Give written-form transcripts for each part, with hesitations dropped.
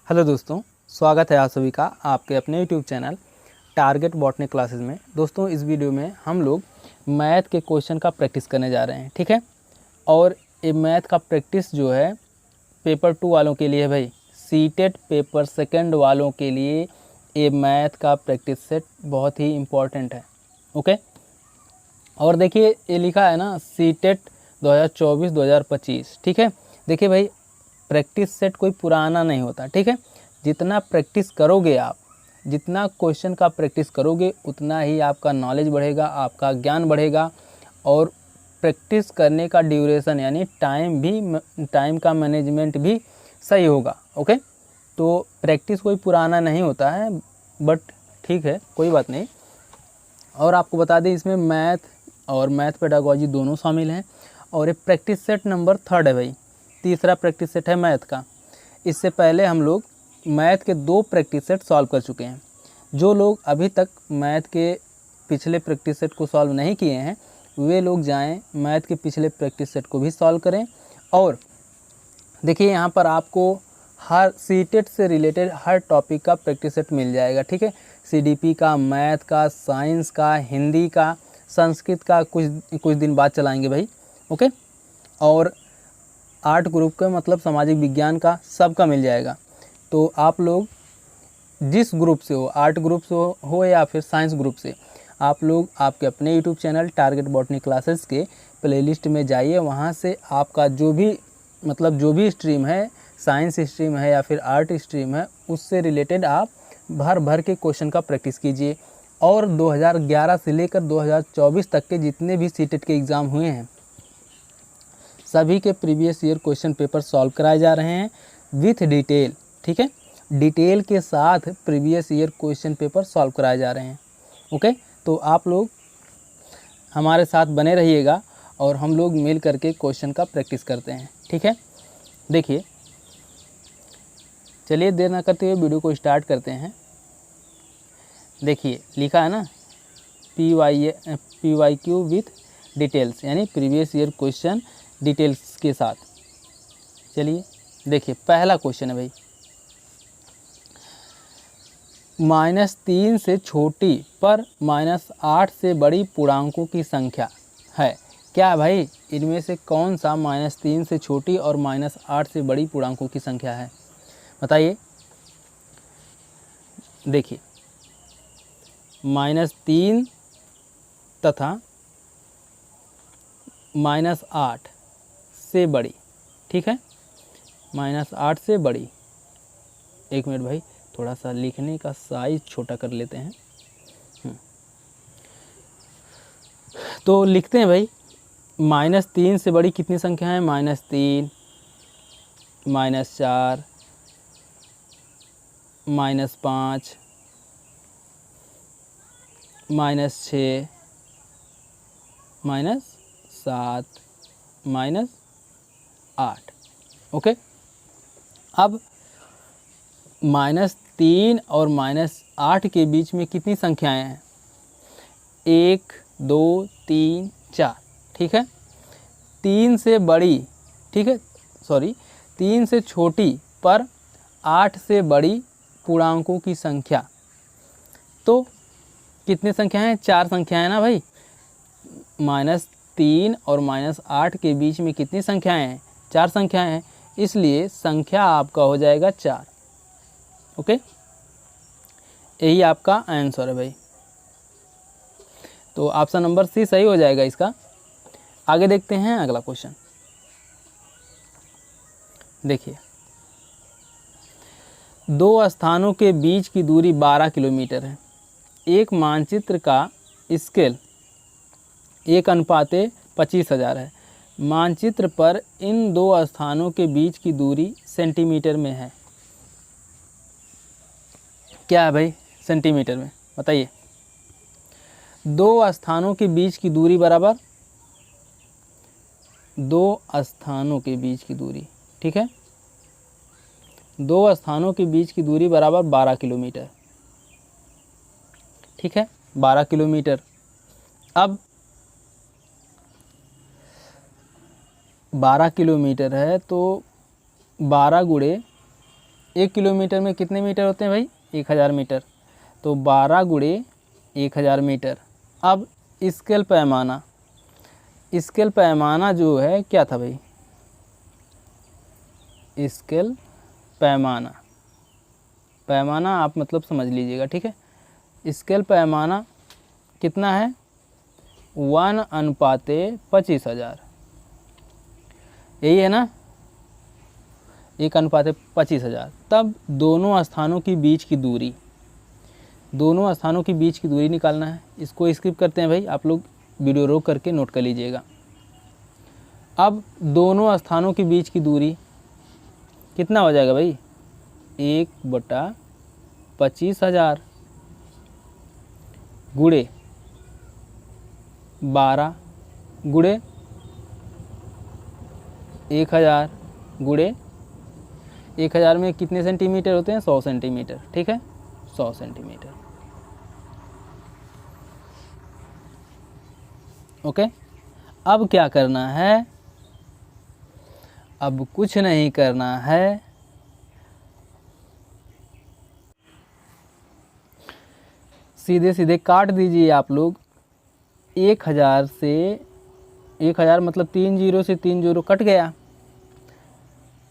Hello दोस्तों, स्वागत है आप सभी का आपके अपने YouTube channel target botany classes में। दोस्तों, इस वीडियो में हम लोग मैथ के क्वेश्चन का प्रैक्टिस करने जा रहे हैं, ठीक है। और ये मैथ का प्रैक्टिस जो है पेपर 2 वालों के लिए भाई, सीटेट पेपर सेकंड वालों के लिए ये मैथ का प्रैक्टिस सेट बहुत ही इम्पोर्टेंट है। ओके, और देखिए ये लिखा है ना सीटेट 2024-2025, ठीक है। देखिए भाई, प्रैक्टिस सेट कोई पुराना नहीं होता, ठीक है। जितना प्रैक्टिस करोगे आप, जितना क्वेश्चन का प्रैक्टिस करोगे उतना ही आपका नॉलेज बढ़ेगा, आपका ज्ञान बढ़ेगा। और प्रैक्टिस करने का ड्यूरेशन यानी टाइम का मैनेजमेंट भी सही होगा। ओके, तो प्रैक्टिस कोई पुराना नहीं होता है, बट ठीक है, कोई बात नहीं। और आपको बता दें, इसमें मैथ और मैथ पेडागोजी दोनों शामिल हैं। और ये प्रैक्टिस सेट नंबर 3 है भाई, तीसरा प्रैक्टिस सेट है मैथ का। इससे पहले हम लोग मैथ के 2 प्रैक्टिस सेट सॉल्व कर चुके हैं। जो लोग अभी तक मैथ के पिछले प्रैक्टिस सेट को सॉल्व नहीं किए हैं, वे लोग जाएं मैथ के पिछले प्रैक्टिस सेट को भी सॉल्व करें। और देखिए, यहाँ पर आपको हर सीटेट से रिलेटेड हर टॉपिक का प्रैक्टिस सेट मिल जाएगा, ठीक है। सीडीपी का, मैथ का, साइंस का, हिंदी का, संस्कृत का कुछ दिन बाद चलाएंगे भाई। ओके, और आर्ट ग्रुप का मतलब सामाजिक विज्ञान का, सबका मिल जाएगा। तो आप लोग जिस ग्रुप से हो, आर्ट ग्रुप से हो या फिर साइंस ग्रुप से, आप लोग आपके अपने YouTube channel target botany classes के प्लेलिस्ट में जाइए। वहाँ से आपका जो भी स्ट्रीम है, साइंस स्ट्रीम है या फिर आर्ट स्ट्रीम है, उससे रिलेटेड आप भर के क्वेश्चन का प्रैक्टिस कीजिए। और 2011 से लेकर 2024 तक के जितने भी सीटेट के एग्ज़ाम हुए हैं, सभी के previous year question paper solve कराए जा रहे हैं विथ डिटेल, ठीक है। डिटेल के साथ previous year question paper solve कराए जा रहे हैं। ओके, तो आप लोग हमारे साथ बने रहिएगा और हम लोग मिल करके क्वेश्चन का प्रैक्टिस करते हैं, ठीक है। देखिए, चलिए देर ना करते हुए वीडियो को स्टार्ट करते हैं। देखिए लिखा है ना PYQ विथ डिटेल्स, यानी प्रीवियस ईयर क्वेश्चन डिटेल्स के साथ। चलिए देखिए, पहला क्वेश्चन है भाई, -3 से छोटी पर -8 से बड़ी पूर्णांकों की संख्या है। क्या भाई, इनमें से कौन सा -3 से छोटी और -8 से बड़ी पूर्णांकों की संख्या है, बताइए। देखिए, -3 तथा -8 से बड़ी, ठीक है, -8 से बड़ी। एक मिनट भाई, थोड़ा सा लिखने का साइज छोटा कर लेते हैं। तो लिखते हैं भाई, -3 से बड़ी कितनी संख्या है? -3, -4, -5, -6, -7, -8। ओके, अब -3 और -8 के बीच में कितनी संख्याएं हैं? 1, 2, 3, 4, ठीक है। 3 से बड़ी, ठीक है, सॉरी, 3 से छोटी पर 8 से बड़ी पूर्णांकों की संख्या। तो कितनी संख्याएं हैं? 4 संख्याएं ना भाई। -3 और -8 के बीच में कितनी संख्याएं हैं? 4 संख्याएं हैं, इसलिए संख्या आपका हो जाएगा 4। ओके, यही आपका आंसर है भाई। तो ऑप्शन नंबर सी सही हो जाएगा इसका। आगे देखते हैं अगला क्वेश्चन। देखिए, 2 स्थानों के बीच की दूरी 12 किलोमीटर है। एक मानचित्र का स्केल 1:25,000 है। मानचित्र पर इन 2 स्थानों के बीच की दूरी सेंटीमीटर में है। क्या है भाई सेंटीमीटर में, बताइए। 2 स्थानों के बीच की दूरी बराबर 2 स्थानों के बीच की दूरी, ठीक है। 2 स्थानों के बीच की दूरी बराबर 12 किलोमीटर, ठीक है, 12 किलोमीटर। अब 12 किलोमीटर है तो 12 गुणे 1 किलोमीटर में कितने मीटर होते हैं भाई? 1000 मीटर। तो 12 गुणे 1000 मीटर। अब स्केल पैमाना जो है क्या था भाई? स्केल पैमाना आप मतलब समझ लीजिएगा, ठीक है। स्केल पैमाना कितना है? 1:25,000, यही है ना, 1:25,000। तब दोनों स्थानों की बीच की दूरी निकालना है। इसको स्किप करते हैं भाई, आप लोग वीडियो रोक करके नोट कर लीजिएगा। अब दोनों स्थानों के बीच की दूरी कितना हो जाएगा भाई? 1/25,000 गुणे 12 गुणे 1000 गुणे 1000 में कितने सेंटीमीटर होते हैं? 100 सेंटीमीटर, ठीक है, 100 सेंटीमीटर। ओके। अब क्या करना है? अब कुछ नहीं करना है, सीधे सीधे काट दीजिए आप लोग। 1000 से 1000 मतलब 3 जीरो से 3 जीरो कट गया।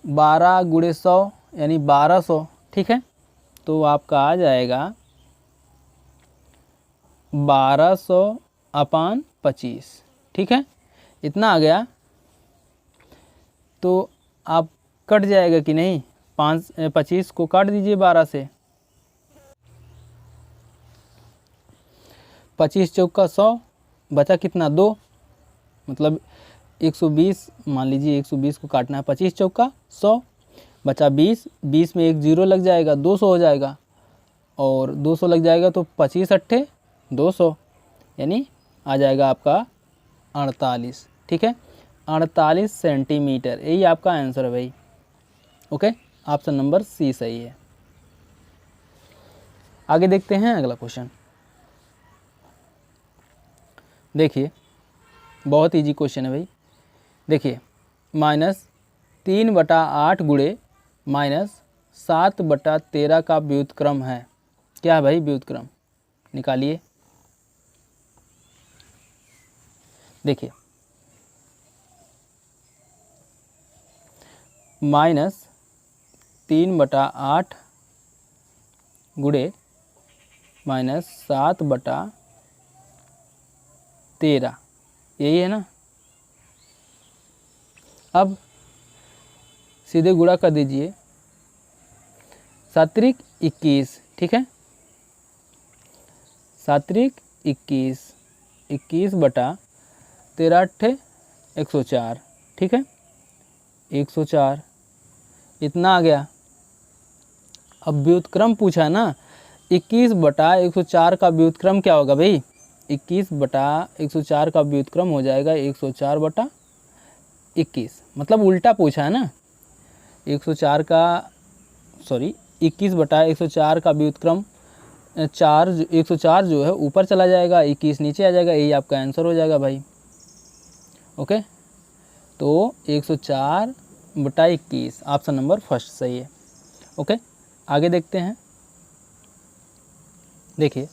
12 गुणे 100 यानी 1200, ठीक है। तो आपका आ जाएगा 1200/25, ठीक है, इतना आ गया। तो आप कट जाएगा कि नहीं? 25 को काट दीजिए 12 से, 25 चौका 100, बचा कितना? 2, मतलब 120, मान लीजिए 120 को काटना है। 25 चौका 100, बचा 20, 20 में 1 जीरो लग जाएगा, 200 हो जाएगा, और 200 लग जाएगा तो 25 अट्ठे 200, यानी आ जाएगा आपका 48, ठीक है, 48 सेंटीमीटर। यही आपका आंसर है भाई। ओके, ऑप्शन नंबर सी सही है। आगे देखते हैं अगला क्वेश्चन। देखिए बहुत इजी क्वेश्चन है भाई। देखिए -3/8 गुणे -7/13 का व्युत्क्रम है। क्या है भाई व्युत्क्रम? निकालिए। देखिए -3/8 गुणे -7/13, यही है ना। अब सीधे गुणा कर दीजिए। 7 21, ठीक है, 7 21, 21/13 104, ठीक है, 104 इतना आ गया। अब व्युत्क्रम पूछा ना, 21/104 का व्युत्क्रम क्या होगा भाई? 21/104 का व्युत्क्रम हो जाएगा 104/21, मतलब उल्टा पूछा है ना। 21/104 का व्युत्क्रम 104 जो है ऊपर चला जाएगा, 21 नीचे आ जाएगा, यही आपका आंसर हो जाएगा भाई। ओके, तो 104/21 ऑप्शन नंबर फर्स्ट सही है। ओके, आगे देखते हैं। देखिए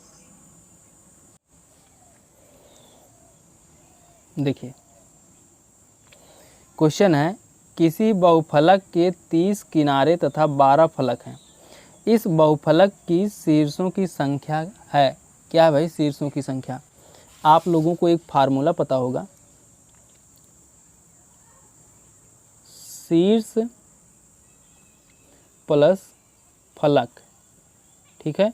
क्वेश्चन है, किसी बहुफलक के 30 किनारे तथा 12 फलक हैं। इस बहुफलक की शीर्षों की संख्या है। क्या है भाई? शीर्षों की संख्या। आप लोगों को एक फार्मूला पता होगा, शीर्ष प्लस फलक, ठीक है,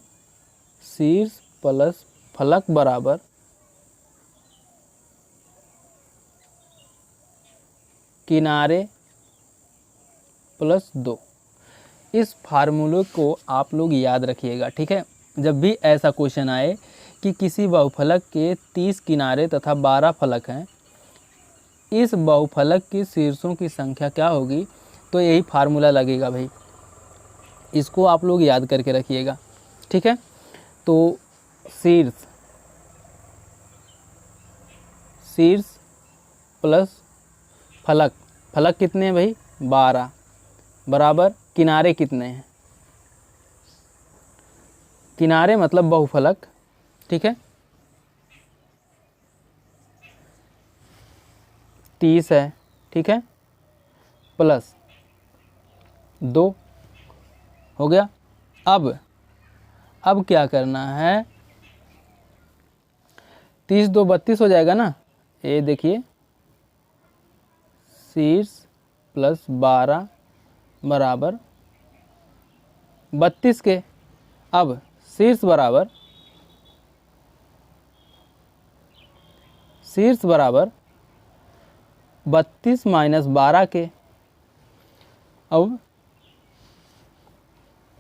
शीर्ष प्लस फलक बराबर किनारे प्लस 2। इस फार्मूले को आप लोग याद रखिएगा, ठीक है। जब भी ऐसा क्वेश्चन आए कि किसी बहुफलक के 30 किनारे तथा 12 फलक हैं, इस बहुफलक के शीर्षों की संख्या क्या होगी, तो यही फार्मूला लगेगा भाई। इसको आप लोग याद करके रखिएगा, ठीक है। तो शीर्ष प्लस फलक, फलक कितने हैं भाई? 12, बराबर किनारे कितने हैं? किनारे मतलब बहुफलक, ठीक है, 30 है, ठीक है, प्लस 2 हो गया। अब क्या करना है, 30 2 32 हो जाएगा ना, ये देखिए शीर्ष प्लस 12 बराबर 32 के। अब शीर्ष बराबर 32 माइनस 12 के। अब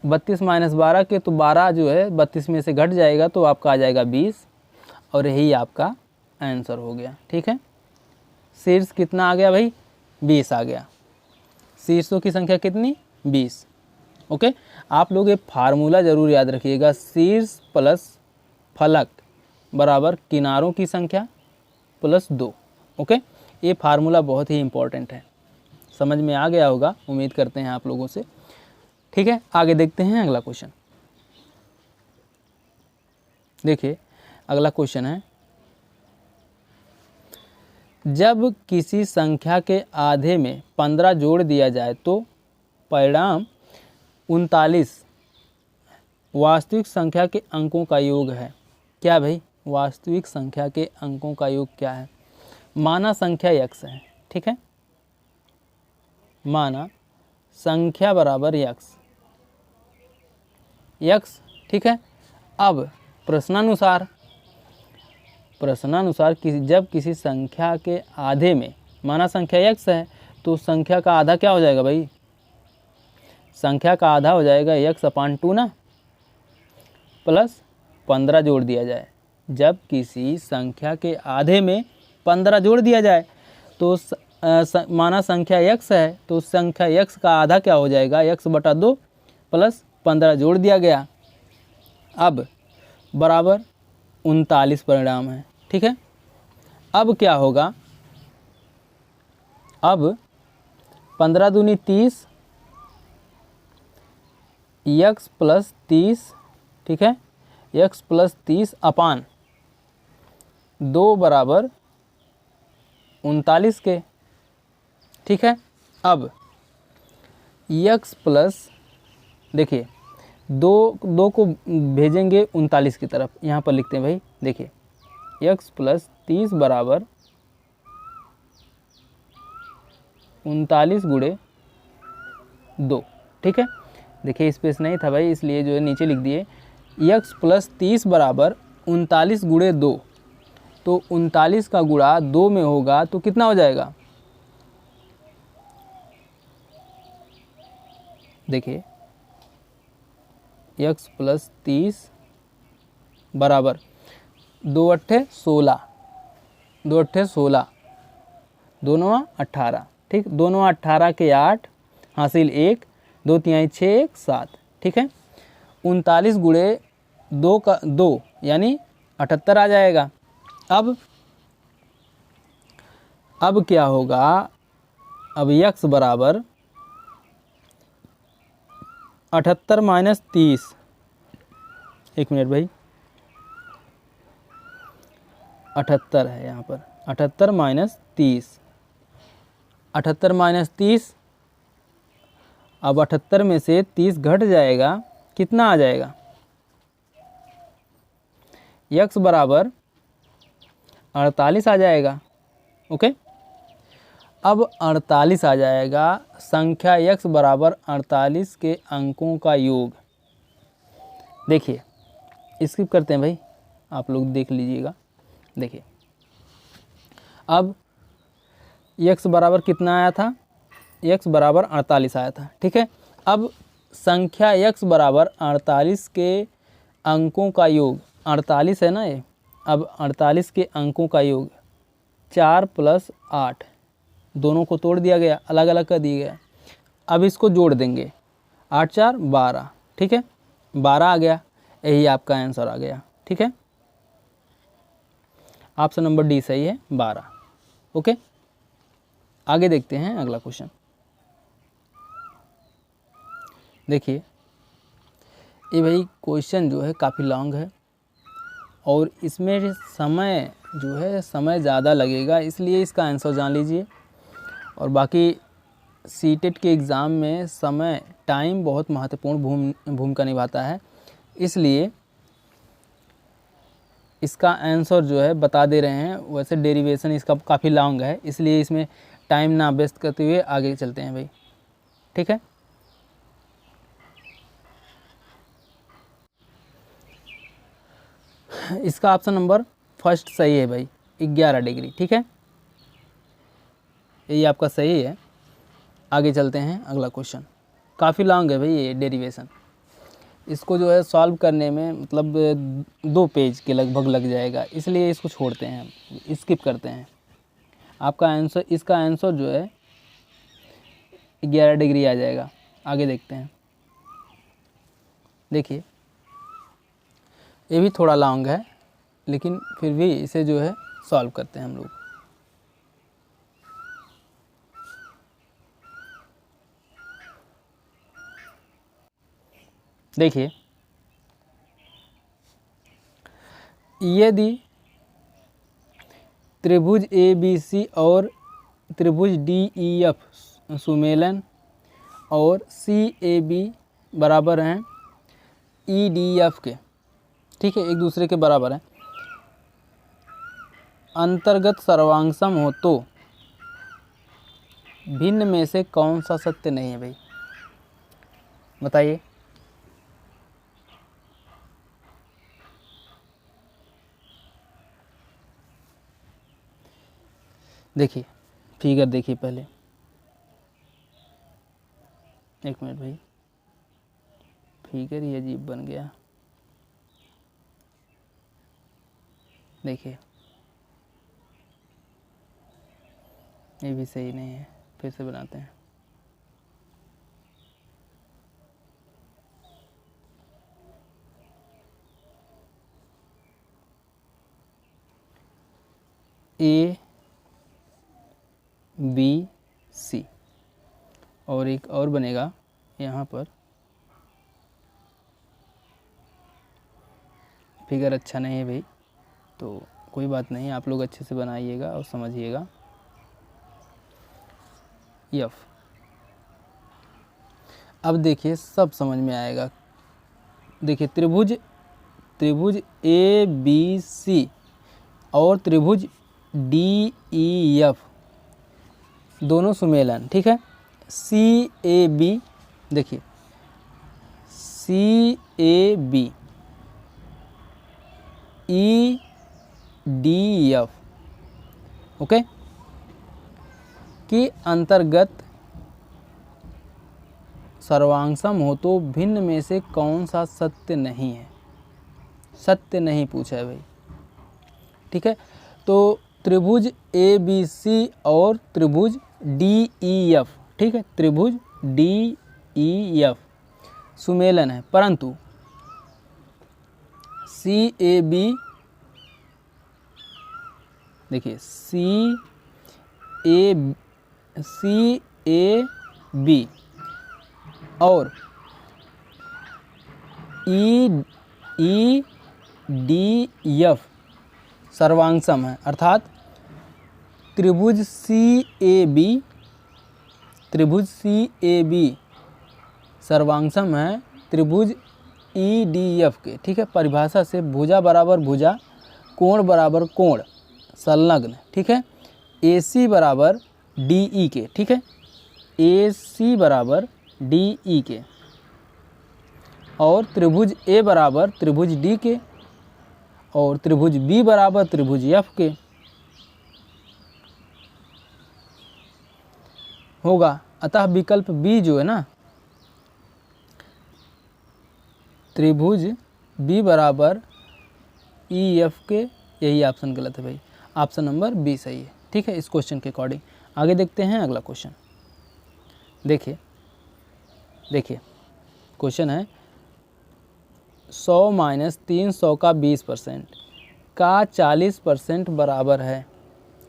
32 माइनस 12 के, तो 12 जो है 32 में से घट जाएगा तो आपका आ जाएगा 20, और यही आपका आंसर हो गया, ठीक है। शीर्ष कितना आ गया भाई, 20 आ गया। शीर्षों की संख्या कितनी, 20। ओके, आप लोग ये फार्मूला ज़रूर याद रखिएगा, शीर्ष प्लस फलक बराबर किनारों की संख्या प्लस 2। ओके, ये फार्मूला बहुत ही इम्पोर्टेंट है, समझ में आ गया होगा, उम्मीद करते हैं आप लोगों से, ठीक है। आगे देखते हैं अगला क्वेश्चन। देखिए अगला क्वेश्चन है, जब किसी संख्या के आधे में 15 जोड़ दिया जाए तो परिणाम 39 वास्तविक संख्या के अंकों का योग है। क्या भाई, वास्तविक संख्या के अंकों का योग क्या है? माना संख्या x है, ठीक है, माना संख्या बराबर x, ठीक है। अब प्रश्नानुसार जब किसी संख्या के आधे में, माना संख्या x है, तो संख्या का आधा क्या हो जाएगा भाई, संख्या का आधा हो जाएगा x/2 ना, प्लस 15 जोड़ दिया जाए। जब किसी संख्या के आधे में 15 जोड़ दिया जाए तो माना संख्या x है, तो संख्या x का आधा क्या हो जाएगा, x/2 प्लस 15 जोड़ दिया गया। अब बराबर 39 परिणाम है, ठीक है। अब क्या होगा, अब 15 दूनी 30, x प्लस 30, ठीक है, x प्लस 30 अपान 2 बराबर 39 के, ठीक है। अब x प्लस, देखिए दो को भेजेंगे 39 की तरफ, यहाँ पर लिखते हैं भाई, देखिए x प्लस 30 बराबर 39 गुणे 2, ठीक है। देखिए स्पेस नहीं था भाई, इसलिए जो है नीचे लिख दिए, x प्लस 30 बराबर 39 गुणे 2, तो 39 का गुणा 2 में होगा तो कितना हो जाएगा, देखिए x प्लस 30 बराबर 2 अट्ठे 16, 2 अट्ठे 16, 2 नवा 18, ठीक, 2 नवा 18 के 8 हासिल 1, 2 तिहाई 6 1 7, ठीक है। 39 गुणे 2 का 2 यानी 78 आ जाएगा। अब क्या होगा, अब x बराबर 78 माइनस 30, एक मिनट भाई, 78 है यहाँ पर, 78 माइनस 30, 78 माइनस 30, अब 78 में से 30 घट जाएगा, कितना आ जाएगा, x बराबर 48 आ जाएगा। ओके, अब 48 आ जाएगा, संख्या x बराबर 48 के अंकों का योग। देखिए स्किप करते हैं भाई, आप लोग देख लीजिएगा। देखिए अब x बराबर कितना आया था, x बराबर 48 आया था, ठीक है। अब संख्या x बराबर 48 के अंकों का योग, 48 है ना ये, अब 48 के अंकों का योग 4 प्लस 8, दोनों को तोड़ दिया गया, अलग अलग कर दिया गया। अब इसको जोड़ देंगे, 8 4 12, ठीक है, 12 आ गया, यही आपका आंसर आ गया, ठीक है। ऑप्शन नंबर डी सही है, 12। ओके, आगे देखते हैं अगला क्वेश्चन। देखिए ये भाई क्वेश्चन जो है काफ़ी लॉन्ग है और इसमें समय जो है समय ज़्यादा लगेगा, इसलिए इसका आंसर जान लीजिए। और बाकी सीटेट के एग्ज़ाम में समय टाइम बहुत महत्वपूर्ण भूमिका निभाता है, इसलिए इसका आंसर जो है बता दे रहे हैं। वैसे डेरिवेशन इसका काफ़ी लॉन्ग है, इसलिए इसमें टाइम ना वेस्ट करते हुए आगे चलते हैं भाई, ठीक है। इसका ऑप्शन नंबर फर्स्ट सही है भाई, 11 डिग्री, ठीक है, ये आपका सही है। आगे चलते हैं, अगला क्वेश्चन काफ़ी लॉन्ग है भाई ये डेरिवेशन, इसको जो है सॉल्व करने में मतलब 2 पेज के लगभग लग जाएगा, इसलिए इसको छोड़ते हैं, स्किप करते हैं। आपका आंसर, इसका आंसर जो है 11 डिग्री आ जाएगा। आगे देखते हैं, देखिए ये भी थोड़ा लॉन्ग है, लेकिन फिर भी इसे जो है सॉल्व करते हैं हम लोग। देखिए, यदि त्रिभुज ABC और त्रिभुज DEF सुमेलन और CAB बराबर हैं EDF के, ठीक है, एक दूसरे के बराबर हैं, अंतर्गत सर्वांगसम हो तो भिन्न में से कौन सा सत्य नहीं है भाई, बताइए। देखिए फिगर देखिए पहले, एक मिनट भाई, फिगर ये अजीब बन गया, देखिए ये भी सही नहीं है, फिर से बनाते हैं। ABC और एक और बनेगा यहाँ पर, फिगर अच्छा नहीं है भाई, तो कोई बात नहीं, आप लोग अच्छे से बनाइएगा और समझिएगा। F, अब देखिए सब समझ में आएगा। देखिए त्रिभुज ABC और त्रिभुज DEF दोनों सुमेलन, ठीक है। CAB, देखिए CAB EDF ओके के अंतर्गत सर्वांगसम हो तो भिन्न में से कौन सा सत्य नहीं है, सत्य नहीं पूछा है भाई, ठीक है। तो त्रिभुज ABC और त्रिभुज DEF, ठीक है, त्रिभुज DEF सुमेलन है, परंतु CAB, देखिए CAB और EDF सर्वांगसम है, अर्थात त्रिभुज CAB सर्वांगसम है त्रिभुज EDF के, ठीक है। परिभाषा से भुजा बराबर भुजा, कोण बराबर कोण, संलग्न, ठीक है। AC बराबर DE के, ठीक है, AC बराबर DE के, और त्रिभुज A बराबर त्रिभुज D के, और त्रिभुज B बराबर त्रिभुज F के होगा। अतः विकल्प B जो है ना, त्रिभुज B बराबर EF के, यही ऑप्शन गलत है भाई, ऑप्शन नंबर B सही है, ठीक है, इस क्वेश्चन के अकॉर्डिंग। आगे देखते हैं अगला क्वेश्चन। देखिए क्वेश्चन है 100 माइनस 300 का 20% का 40% बराबर है,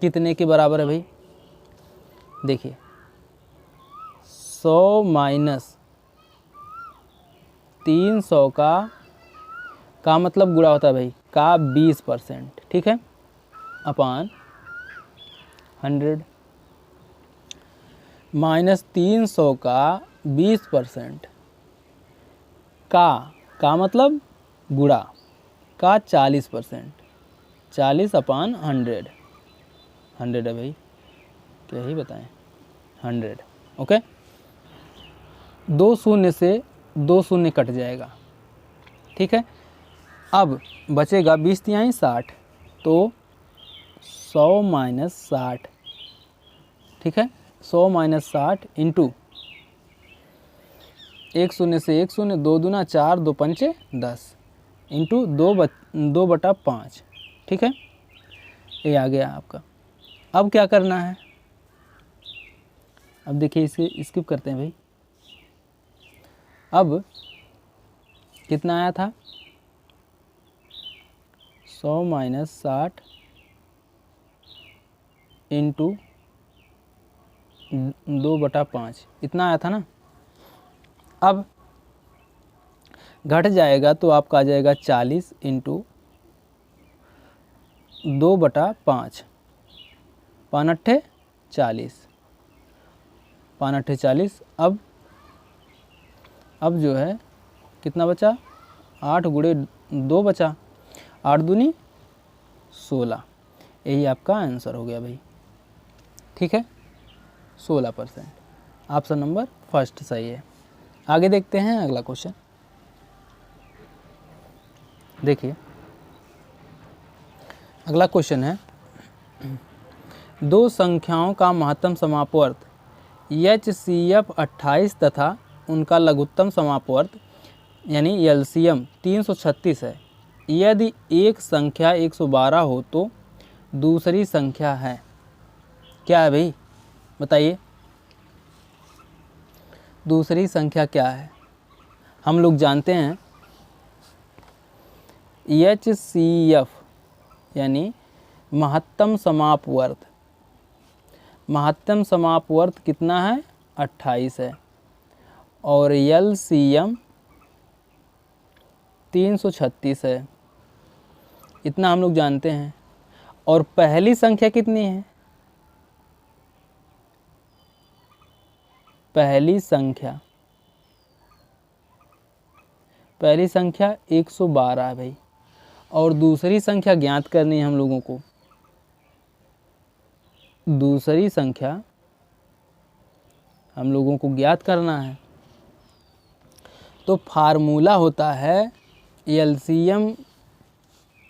कितने के बराबर है भाई। देखिए 100 माइनस 300 का मतलब गुणा होता है भाई का 20%, ठीक है, अपान 100 माइनस 300 का 20% का मतलब गुणा का 40%, 40 अपान 100 है भाई, क्या ही बताएं, 100। ओके, 2 शून्य से 2 शून्य कट जाएगा, ठीक है। अब बचेगा 20 तिहाई 60, तो 100 माइनस 60, ठीक है, 100 माइनस 60 इंटू 1 शून्य से 1 शून्य, 2 दूना 4, 2 पंचे 10 इंटू 2/5, ठीक है, ये आ गया आपका। अब क्या करना है, अब देखिए इसे स्किप करते हैं भाई। अब कितना आया था, 100 माइनस 60 इंटू 2/5, इतना आया था ना। अब घट जाएगा तो आपका आ जाएगा 40 इंटू 2/5, 5 अट्ठे 40, 5 अट्ठे 40। अब जो है कितना बचा, 8 गुणे 2 बचा, 8 दूनी 16, यही आपका आंसर हो गया भाई, ठीक है, 16%। ऑप्शन नंबर फर्स्ट सही है। आगे देखते हैं अगला क्वेश्चन। देखिए अगला क्वेश्चन है, दो संख्याओं का महत्तम समापवर्त HCF 28 तथा उनका लघुत्तम समापवर्त यानी LCM 336 है। यदि एक संख्या 112 हो तो दूसरी संख्या है, क्या है भाई बताइए, दूसरी संख्या क्या है। हम लोग जानते हैं HCF यानी महत्तम समापवर्त, महत्तम समापवर्त कितना है, 28 है, और LCM 336 है, इतना हम लोग जानते हैं। और पहली संख्या कितनी है, पहली संख्या 112 है भाई, और दूसरी संख्या ज्ञात करनी है हम लोगों को, दूसरी संख्या हम लोगों को ज्ञात करना है। तो फार्मूला होता है LCM,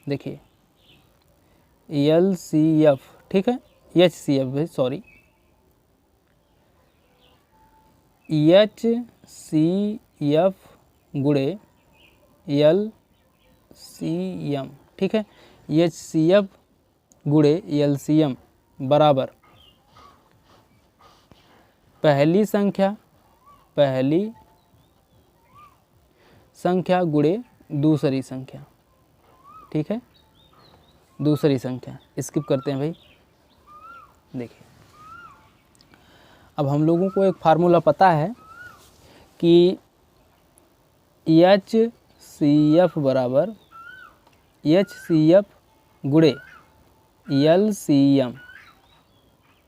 देखिए LCF, ठीक है, HCF भाई सॉरी, HCF गुणे LCM, ठीक है, HCF गुणे LCM बराबर पहली संख्या गुणे दूसरी संख्या, ठीक है, दूसरी संख्या। स्किप करते हैं भाई। देखिए अब हम लोगों को एक फार्मूला पता है कि HCF बराबर HCF गुणे LCM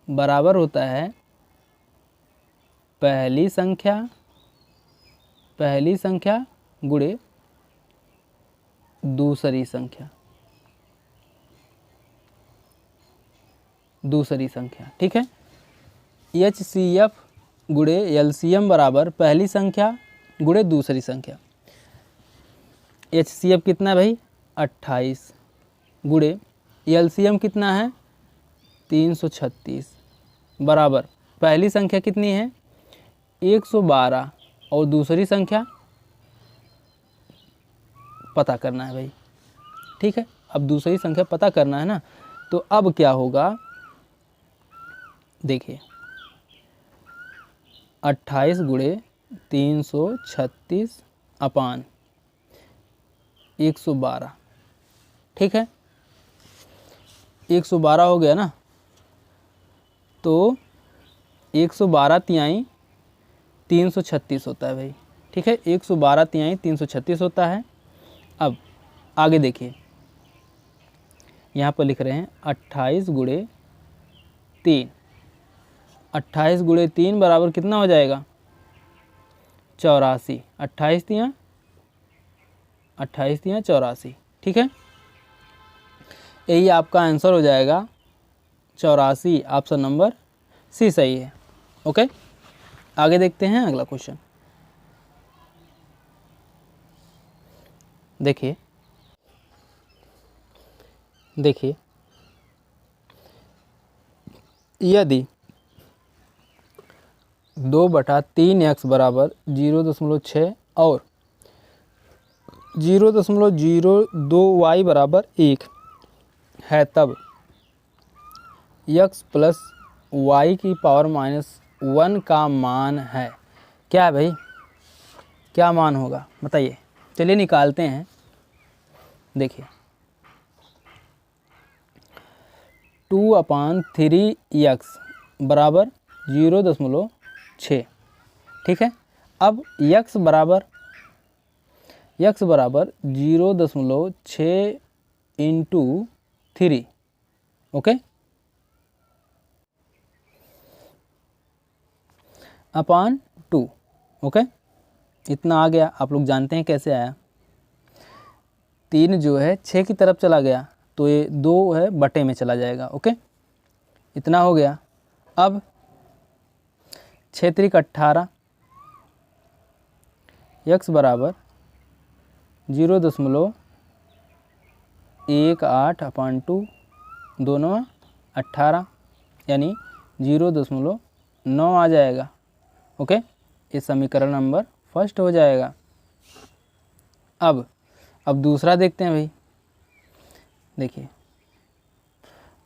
बराबर होता है पहली संख्या गुणे दूसरी संख्या, ठीक है। HCF गुणे LCM बराबर पहली संख्या गुणे दूसरी संख्या। HCF कितना है भाई, 28 गुणे LCM कितना है, 336 बराबर पहली संख्या कितनी है, 112, और दूसरी संख्या पता करना है भाई, ठीक है। अब दूसरी संख्या पता करना है ना, तो अब क्या होगा, देखिए 28 गुणे 336 अपान 112, ठीक है, 112 हो गया ना, तो 112 तिहाई 336 होता है भाई, ठीक है। 112 तिहाई 336 होता है। अब आगे देखिए, यहाँ पर लिख रहे हैं 28 गुणे 3। 28 गुणे 3 बराबर कितना हो जाएगा? 84। 28 तिहां 84, ठीक है। यही आपका आंसर हो जाएगा 84। ऑप्शन नंबर सी सही है। ओके, आगे देखते हैं अगला क्वेश्चन। देखिए यदि 2/3x बराबर 0.6 और 0.02y बराबर 1 है, तब x प्लस वाई की पावर -1 का मान है। क्या है भाई, क्या मान होगा बताइए? चलिए निकालते हैं। देखिए 2/3x बराबर 0.6, ठीक है। अब x बराबर 0.6 इंटू 3, ओके, अपॉन 2, ओके। इतना आ गया। आप लोग जानते हैं कैसे आया। 3 जो है 6 की तरफ चला गया तो ये 2 है बटे में चला जाएगा, ओके। इतना हो गया। अब 6 3 18, x बराबर 0.18 अपॉन 2, 2 9 18, यानी 0.9 आ जाएगा, ओके। ये समीकरण नंबर फर्स्ट हो जाएगा। अब दूसरा देखते हैं भाई। देखिए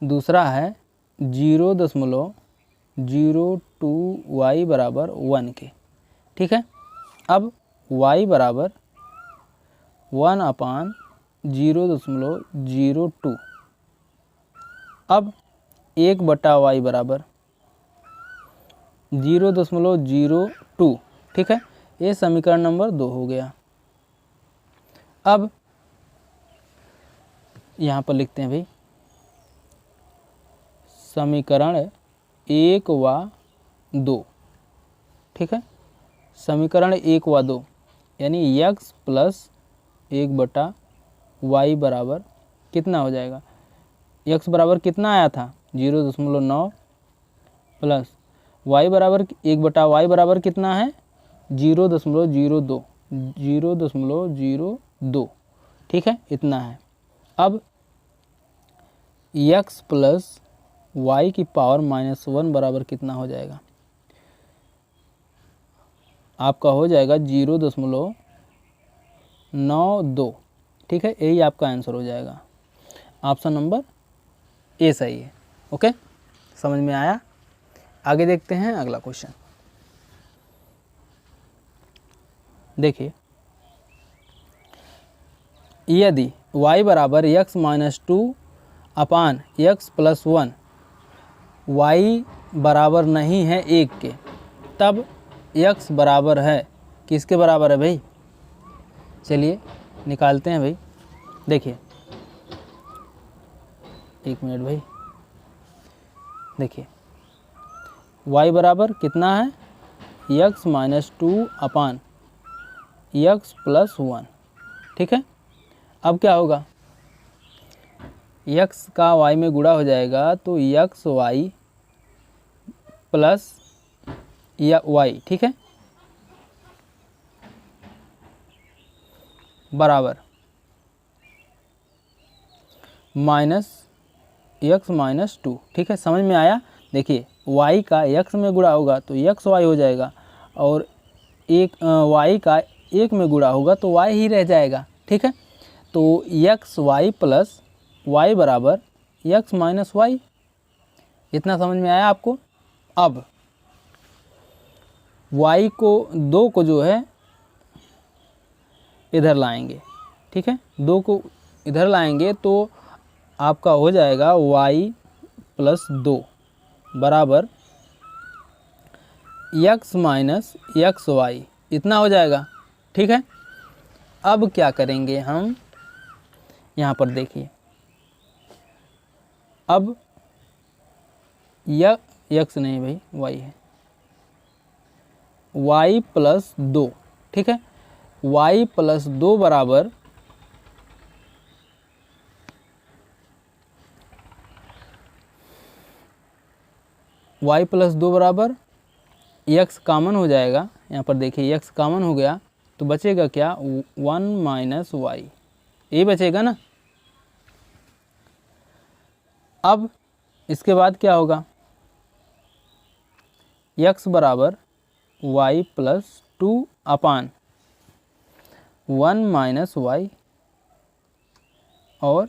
दूसरा है 0.02y बराबर 1 के, ठीक है। अब y बराबर 1/0.02। अब 1/y बराबर 0.02, ठीक है। ये समीकरण नंबर 2 हो गया। अब यहाँ पर लिखते हैं भाई समीकरण 1 व 2, ठीक है। समीकरण 1 व 2 यानी x प्लस 1/y बराबर कितना हो जाएगा? x बराबर कितना आया था? 0.9 प्लस y बराबर 1/y बराबर कितना है? 0.02, ठीक है, इतना है। अब x प्लस y की पावर -1 बराबर कितना हो जाएगा? आपका हो जाएगा 0.92, ठीक है। यही आपका आंसर हो जाएगा। ऑप्शन नंबर ए सही है, ओके। समझ में आया? आगे देखते हैं अगला क्वेश्चन। देखिए यदि y बराबर x - 2 अपान x प्लस 1 y बराबर नहीं है 1 के, तब x बराबर है किसके बराबर है भाई? चलिए निकालते हैं भाई। देखिए 1 मिनट भाई। देखिए y बराबर कितना है? x - 2 अपान x प्लस 1, ठीक है। अब क्या होगा? x का y में गुणा हो जाएगा तो x y प्लस या y, ठीक है, बराबर माइनस x - 2, ठीक है। समझ में आया? देखिए y का x में गुणा होगा तो x y हो जाएगा, और y का 1 में गुणा होगा तो y ही रह जाएगा, ठीक है। तो x y प्लस y बराबर x माइनस y। इतना समझ में आया आपको? अब y को 2 को जो है इधर लाएंगे, ठीक है। 2 को इधर लाएंगे तो आपका हो जाएगा y प्लस 2 बराबर x माइनस x y। इतना हो जाएगा, ठीक है। अब क्या करेंगे हम, यहाँ पर देखिए, अब यक्स नहीं भाई, वाई है, y प्लस 2, ठीक है। y प्लस 2 बराबर y प्लस 2 बराबर x कॉमन हो जाएगा। यहाँ पर देखिए x कॉमन हो गया तो बचेगा क्या, 1 माइनस वाई, ये बचेगा ना। अब इसके बाद क्या होगा, x बराबर y प्लस 2 अपान 1 माइनस वाई, और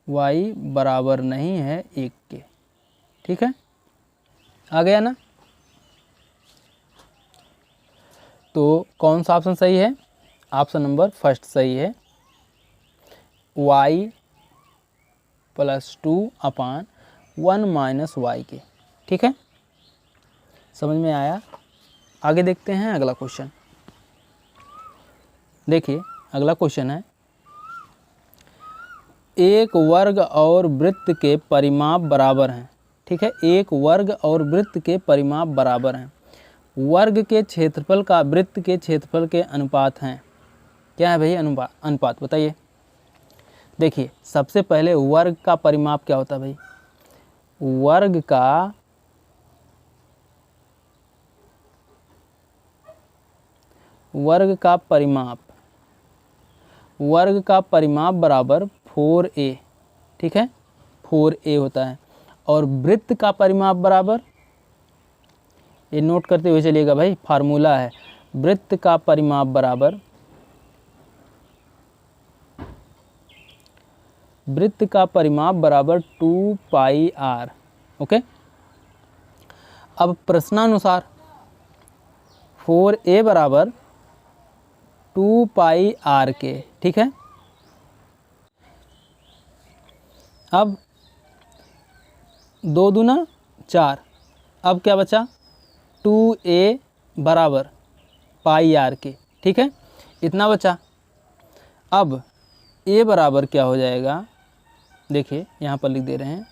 y बराबर नहीं है 1 के, ठीक है। आ गया ना। तो कौन सा ऑप्शन सही है, ऑप्शन नंबर फर्स्ट सही है, y प्लस 2 अपान 1 माइनस वाई के, ठीक है। समझ में आया। आगे देखते हैं अगला क्वेश्चन। देखिए अगला क्वेश्चन है, एक वर्ग और वृत्त के परिमाप बराबर हैं, ठीक है। एक वर्ग और वृत्त के परिमाप बराबर हैं। वर्ग के क्षेत्रफल का वृत्त के क्षेत्रफल के अनुपात हैं। क्या है भाई अनुपात बताइए। देखिए सबसे पहले वर्ग का परिमाप क्या होता है भाई, वर्ग का परिमाप बराबर 4a, ठीक है, 4a होता है। और वृत्त का परिमाप बराबर, ये नोट करते हुए चलिएगा भाई, फार्मूला है, वृत्त का परिमाप बराबर 2 पाई r, ओके। अब प्रश्नानुसार 4a बराबर 2 पाई r के, ठीक है। अब 2 दूना 4, अब क्या बचा, 2a बराबर पाई r के, ठीक है, इतना बचा। अब a बराबर क्या हो जाएगा, देखिए यहाँ पर लिख दे रहे हैं,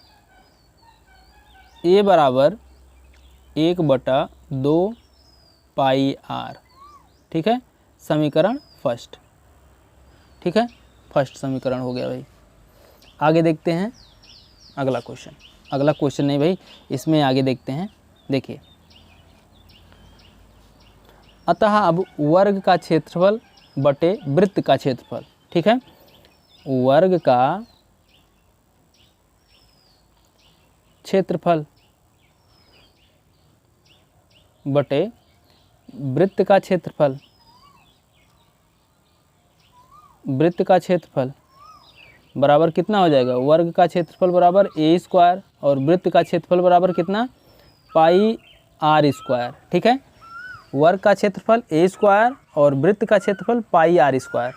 a बराबर 1/2 पाई r, ठीक है, समीकरण फर्स्ट, ठीक है, फर्स्ट समीकरण हो गया भाई। आगे देखते हैं अगला क्वेश्चन नहीं भाई, इसमें आगे देखते हैं। देखिए अतः अब वर्ग का क्षेत्रफल बटे वृत्त का क्षेत्रफल, ठीक है, वर्ग का क्षेत्रफल बटे वृत्त का क्षेत्रफल, बराबर कितना हो जाएगा, वर्ग का क्षेत्रफल बराबर a स्क्वायर और वृत्त का क्षेत्रफल बराबर कितना, पाई r स्क्वायर, ठीक है। वर्ग का क्षेत्रफल a स्क्वायर और वृत्त का क्षेत्रफल पाई r स्क्वायर,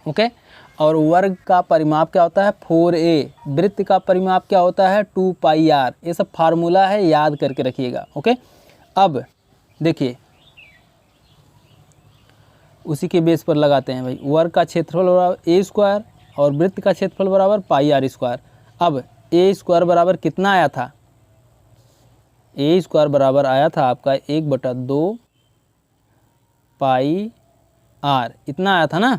ओके। और वर्ग का परिमाप क्या होता है 4a, वृत्त का परिमाप क्या होता है 2 पाई r, ये सब फार्मूला है, याद करके रखिएगा, ओके। अब देखिए उसी के बेस पर लगाते हैं भाई, वर्ग का क्षेत्रफल बराबर a स्क्वायर और वृत्त का क्षेत्रफल बराबर पाई r स्क्वायर। अब a स्क्वायर बराबर कितना आया था, a स्क्वायर बराबर आया था आपका 1/2 पाई r, इतना आया था ना।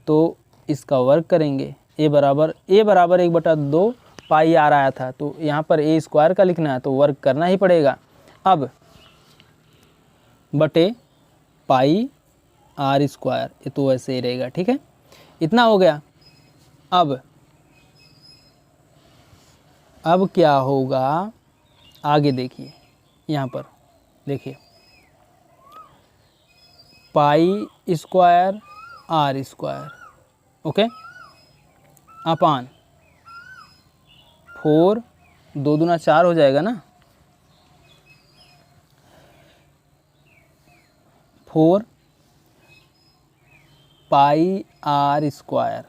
तो इसका वर्ग करेंगे, a बराबर 1/2 पाई r आया था, तो यहाँ पर a स्क्वायर का लिखना है तो वर्ग करना ही पड़ेगा। अब बटे पाई r स्क्वायर, ये तो वैसे ही रहेगा, ठीक है, इतना हो गया। अब क्या होगा, आगे देखिए, यहाँ पर देखिए pi square r square, okay, upon 4, 2 दूना 4 हो जाएगा ना, 4 pi r square,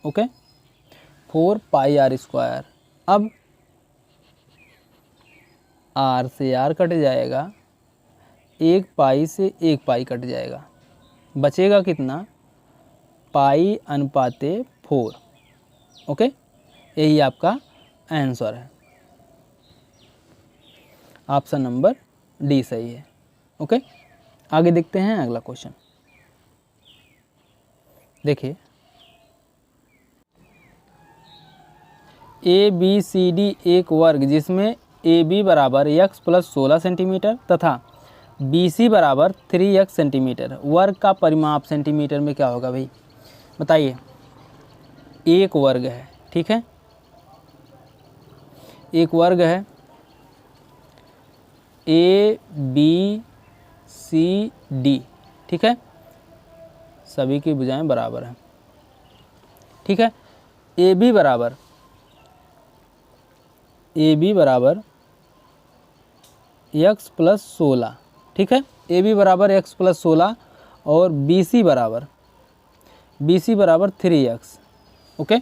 okay, 4 pi r square. अब r से r कट जाएगा, 1 पाई से 1 पाई कट जाएगा, बचेगा कितना, पाई अनुपाते 4। ओके, यही आपका आंसर है, ऑप्शन नंबर डी सही है। ओके, आगे देखते हैं अगला क्वेश्चन। देखिए, ए बी सी डी एक वर्ग जिसमें ए बी बराबर x प्लस 16 सेंटीमीटर तथा बी सी बराबर 3x सेंटीमीटर, वर्ग का परिमाप सेंटीमीटर में क्या होगा भाई, बताइए। एक वर्ग है, ठीक है, एक वर्ग है, ए बी सी डी, ठीक है, सभी की भुजाएं बराबर हैं, ठीक है। ए बी बराबर x प्लस 16, ठीक है, ए बी बराबर x प्लस 16 और बी सी बराबर 3x। ओके,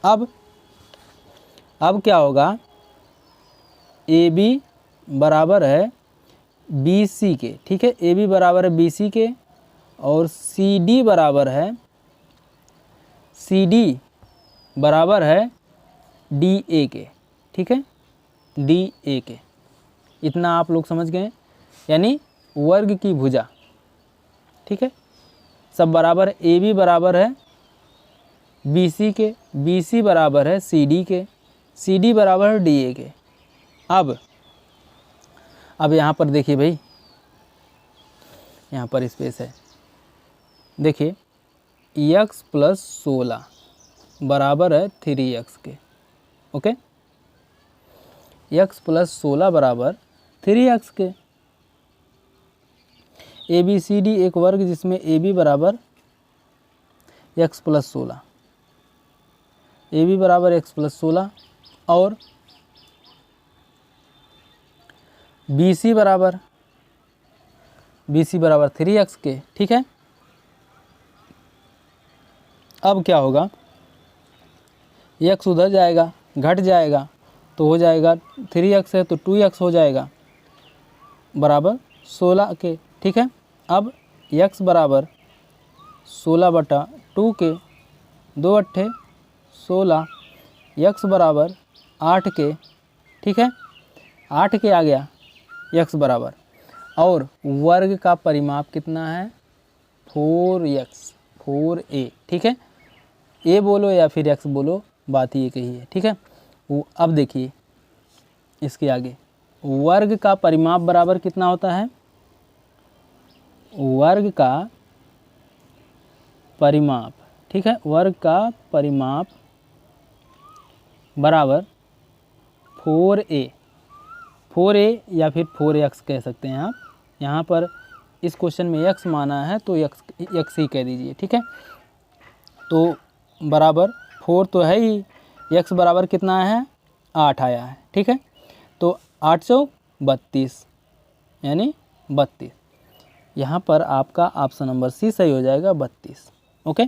अब क्या होगा, ए बी बराबर है बी सी के, ठीक है, ए बी बराबर है बी सी के और सी डी बराबर है डी ए के, ठीक है, डी ए के। इतना आप लोग समझ गए, यानी वर्ग की भुजा, ठीक है, सब बराबर। ए बी बराबर है बी सी के, बी सी बराबर है सी डी के, सी डी बराबर है डी ए के। अब यहाँ पर देखिए भाई, यहाँ पर स्पेस है, देखिए x प्लस 16 बराबर है 3x के। ओके, x प्लस 16 बराबर 3x के। ए बी सी डी एक वर्ग जिसमें ए बी बराबर x प्लस 16, ए बी बराबर x प्लस 16 और बी सी बराबर 3x के, ठीक है। अब क्या होगा, x उधर जाएगा, घट जाएगा, तो हो जाएगा 3x है तो 2x हो जाएगा बराबर 16 के, ठीक है। अब x बराबर 16/2 के, 2 अट्ठे 16, x बराबर 8 के, ठीक है, 8 के आ गया x बराबर, और वर्ग का परिमाप कितना है 4a, ठीक है, a बोलो या फिर x बोलो, बात ये कही है, ठीक है। अब देखिए इसके आगे, वर्ग का परिमाप बराबर कितना होता है, वर्ग का परिमाप, ठीक है, वर्ग का परिमाप बराबर 4a या फिर 4x कह सकते हैं आप। यहाँ पर इस क्वेश्चन में x माना है तो x ही कह दीजिए, ठीक है। तो बराबर 4 तो है ही, x बराबर कितना है 8 आया है, ठीक है। तो 8 चौक 32 यानी 32, यहाँ पर आपका ऑप्शन नंबर सी सही हो जाएगा 32। ओके,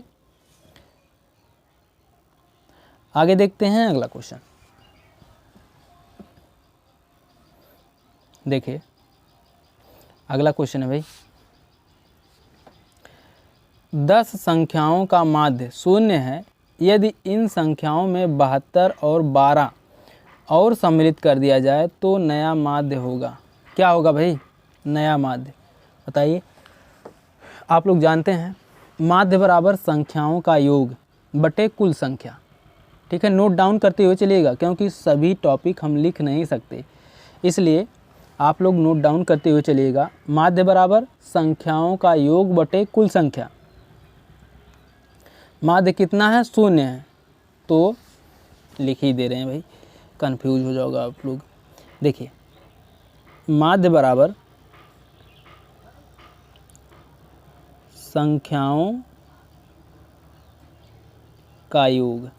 आगे देखते हैं अगला क्वेश्चन। देखिए अगला क्वेश्चन है भाई, 10 संख्याओं का माध्य 0 है, यदि इन संख्याओं में 72 और 12 और सम्मिलित कर दिया जाए तो नया माध्य होगा। क्या होगा भाई नया माध्य, बताइए। आप लोग जानते हैं माध्य बराबर संख्याओं का योग बटे कुल संख्या, ठीक है। नोट डाउन करते हुए चलिएगा क्योंकि सभी टॉपिक हम लिख नहीं सकते, इसलिए आप लोग नोट डाउन करते हुए चलिएगा। माध्य बराबर संख्याओं का योग बटे कुल संख्या, माध्य कितना है 0 है, तो लिख ही दे रहे हैं भाई, कंफ्यूज हो जाओगे आप लोग। देखिए माध्य बराबर संख्याओं का योग,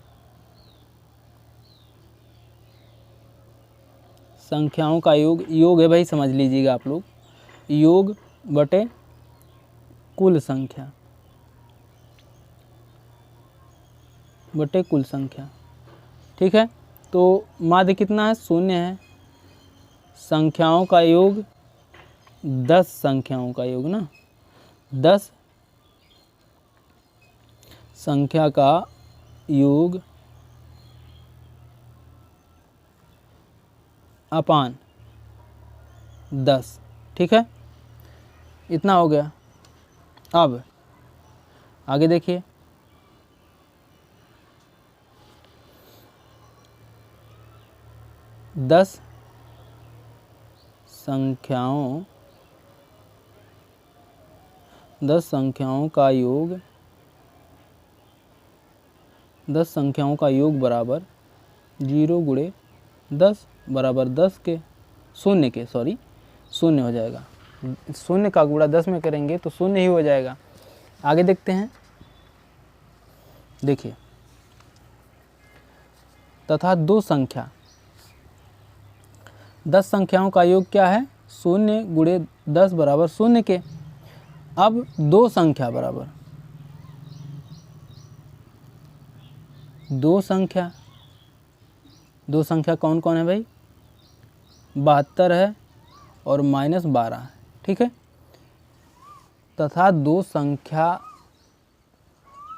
संख्याओं का योग है भाई, समझ लीजिएगा आप लोग, योग बटे कुल संख्या, बटे कुल संख्या, ठीक है। तो माध्य कितना है 0 है, संख्याओं का योग, 10 संख्याओं का योग ना, 10 संख्या का योग अपान 10। ठीक है, इतना हो गया। अब आगे देखिए, 10 संख्याओं का योग, 10 संख्याओं का योग बराबर 0 गुणे 10 बराबर 10 के शून्य के, शून्य हो जाएगा। शून्य का गुणा 10 में करेंगे तो शून्य ही हो जाएगा। आगे देखते हैं, देखिए, तथा 2 संख्या, 10 संख्याओं का योग क्या है, 0 गुणे 10 बराबर शून्य के। अब 2 संख्या बराबर 2 संख्या कौन कौन है भाई, 72 है और -12 है। ठीक है, तथा 2 संख्या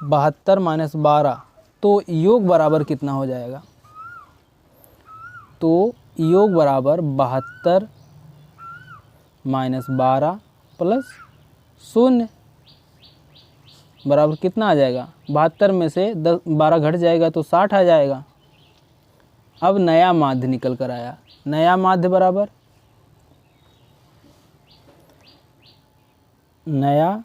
72 - 12, तो योग बराबर कितना हो जाएगा, तो योग बराबर 72 - 12 प्लस 0 बराबर कितना आ जाएगा, 72 में से 12 घट जाएगा तो 60 आ जाएगा। अब नया माध्य निकल कर आया, नया माध्य बराबर, नया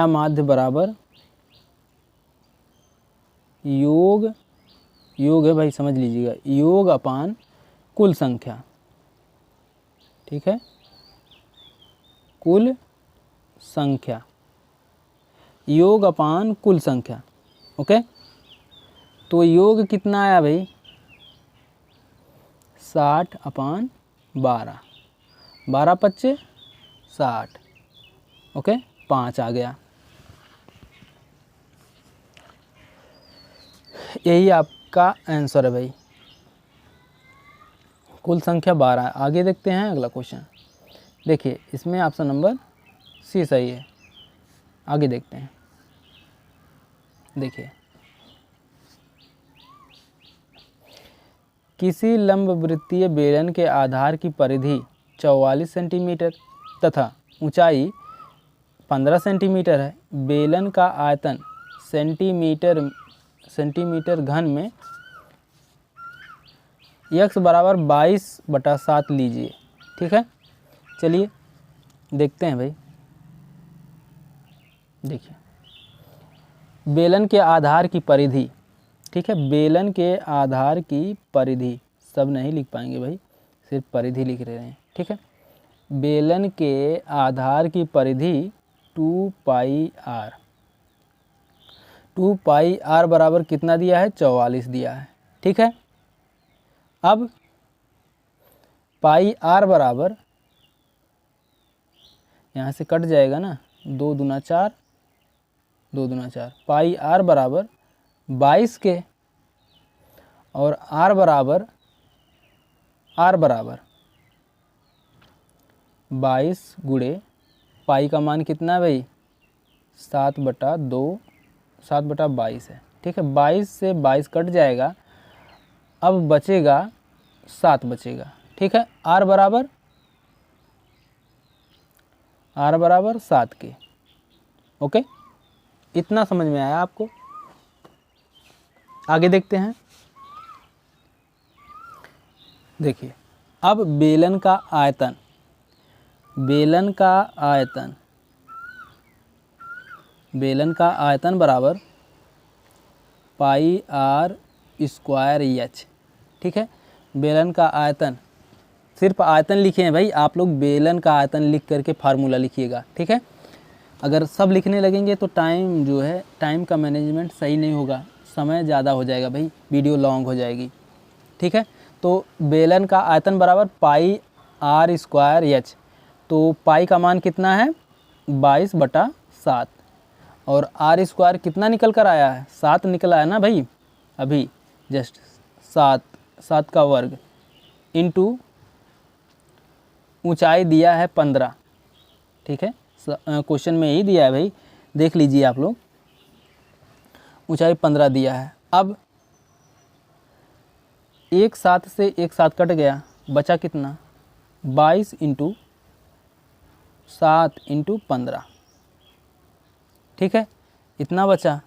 माध्य बराबर योग है भाई, समझ लीजिएगा, योग अपान कुल संख्या। ठीक है, कुल संख्या, योग अपान कुल संख्या। ओके, तो योग कितना आया भाई, 60/12, 12 × 5 = 60। ओके, 5 आ गया। यही आपका आंसर है भाई, कुल संख्या 12। आगे देखते हैं अगला क्वेश्चन। देखिए, इसमें ऑप्शन नंबर सी सही है। आगे देखते हैं, देखिए, किसी लंबवृत्तीय बेलन के आधार की परिधि 44 सेंटीमीटर तथा ऊंचाई 15 सेंटीमीटर है। बेलन का आयतन सेंटीमीटर घन में x बराबर 22/7 लीजिए। ठीक है, चलिए देखते हैं भाई। देखिए, बेलन के आधार की परिधि, ठीक है, बेलन के आधार की परिधि, सब नहीं लिख पाएंगे भाई, सिर्फ परिधि लिख रहे हैं। ठीक है, बेलन के आधार की परिधि 2πr, 2πr बराबर कितना दिया है, 44 दिया है। ठीक है, अब πr बराबर, यहाँ से कट जाएगा ना, 2 दूना 4, 2 दूना 4, πr बराबर 22 के, और r बराबर 22 गुणे पाई का मान कितना है भाई, 7/2, 7/22 है। ठीक है, 22 से 22 कट जाएगा, अब बचेगा 7 बचेगा। ठीक है, r बराबर 7 के। ओके, इतना समझ में आया आपको। आगे देखते हैं, देखिए, अब बेलन का आयतन, बेलन का आयतन बराबर πr²h। ठीक है, बेलन का आयतन, सिर्फ आयतन लिखे हैं भाई, आप लोग बेलन का आयतन लिख करके फार्मूला लिखिएगा। ठीक है, अगर सब लिखने लगेंगे तो टाइम जो है, टाइम का मैनेजमेंट सही नहीं होगा, समय ज़्यादा हो जाएगा भाई, वीडियो लॉन्ग हो जाएगी। ठीक है, तो बेलन का आयतन बराबर πr²h, तो पाई का मान कितना है, 22/7, और r² कितना निकल कर आया है, 7 निकल आया ना भाई, अभी जस्ट 7 7 का वर्ग इंटू ऊंचाई दिया है 15। ठीक है, क्वेश्चन में यही दिया है भाई, देख लीजिए आप लोग, ऊंचाई 15 दिया है। अब एक 7 से एक 7 कट गया, बचा कितना, 22 इंटू 7 इंटू 15। ठीक है, इतना बचा।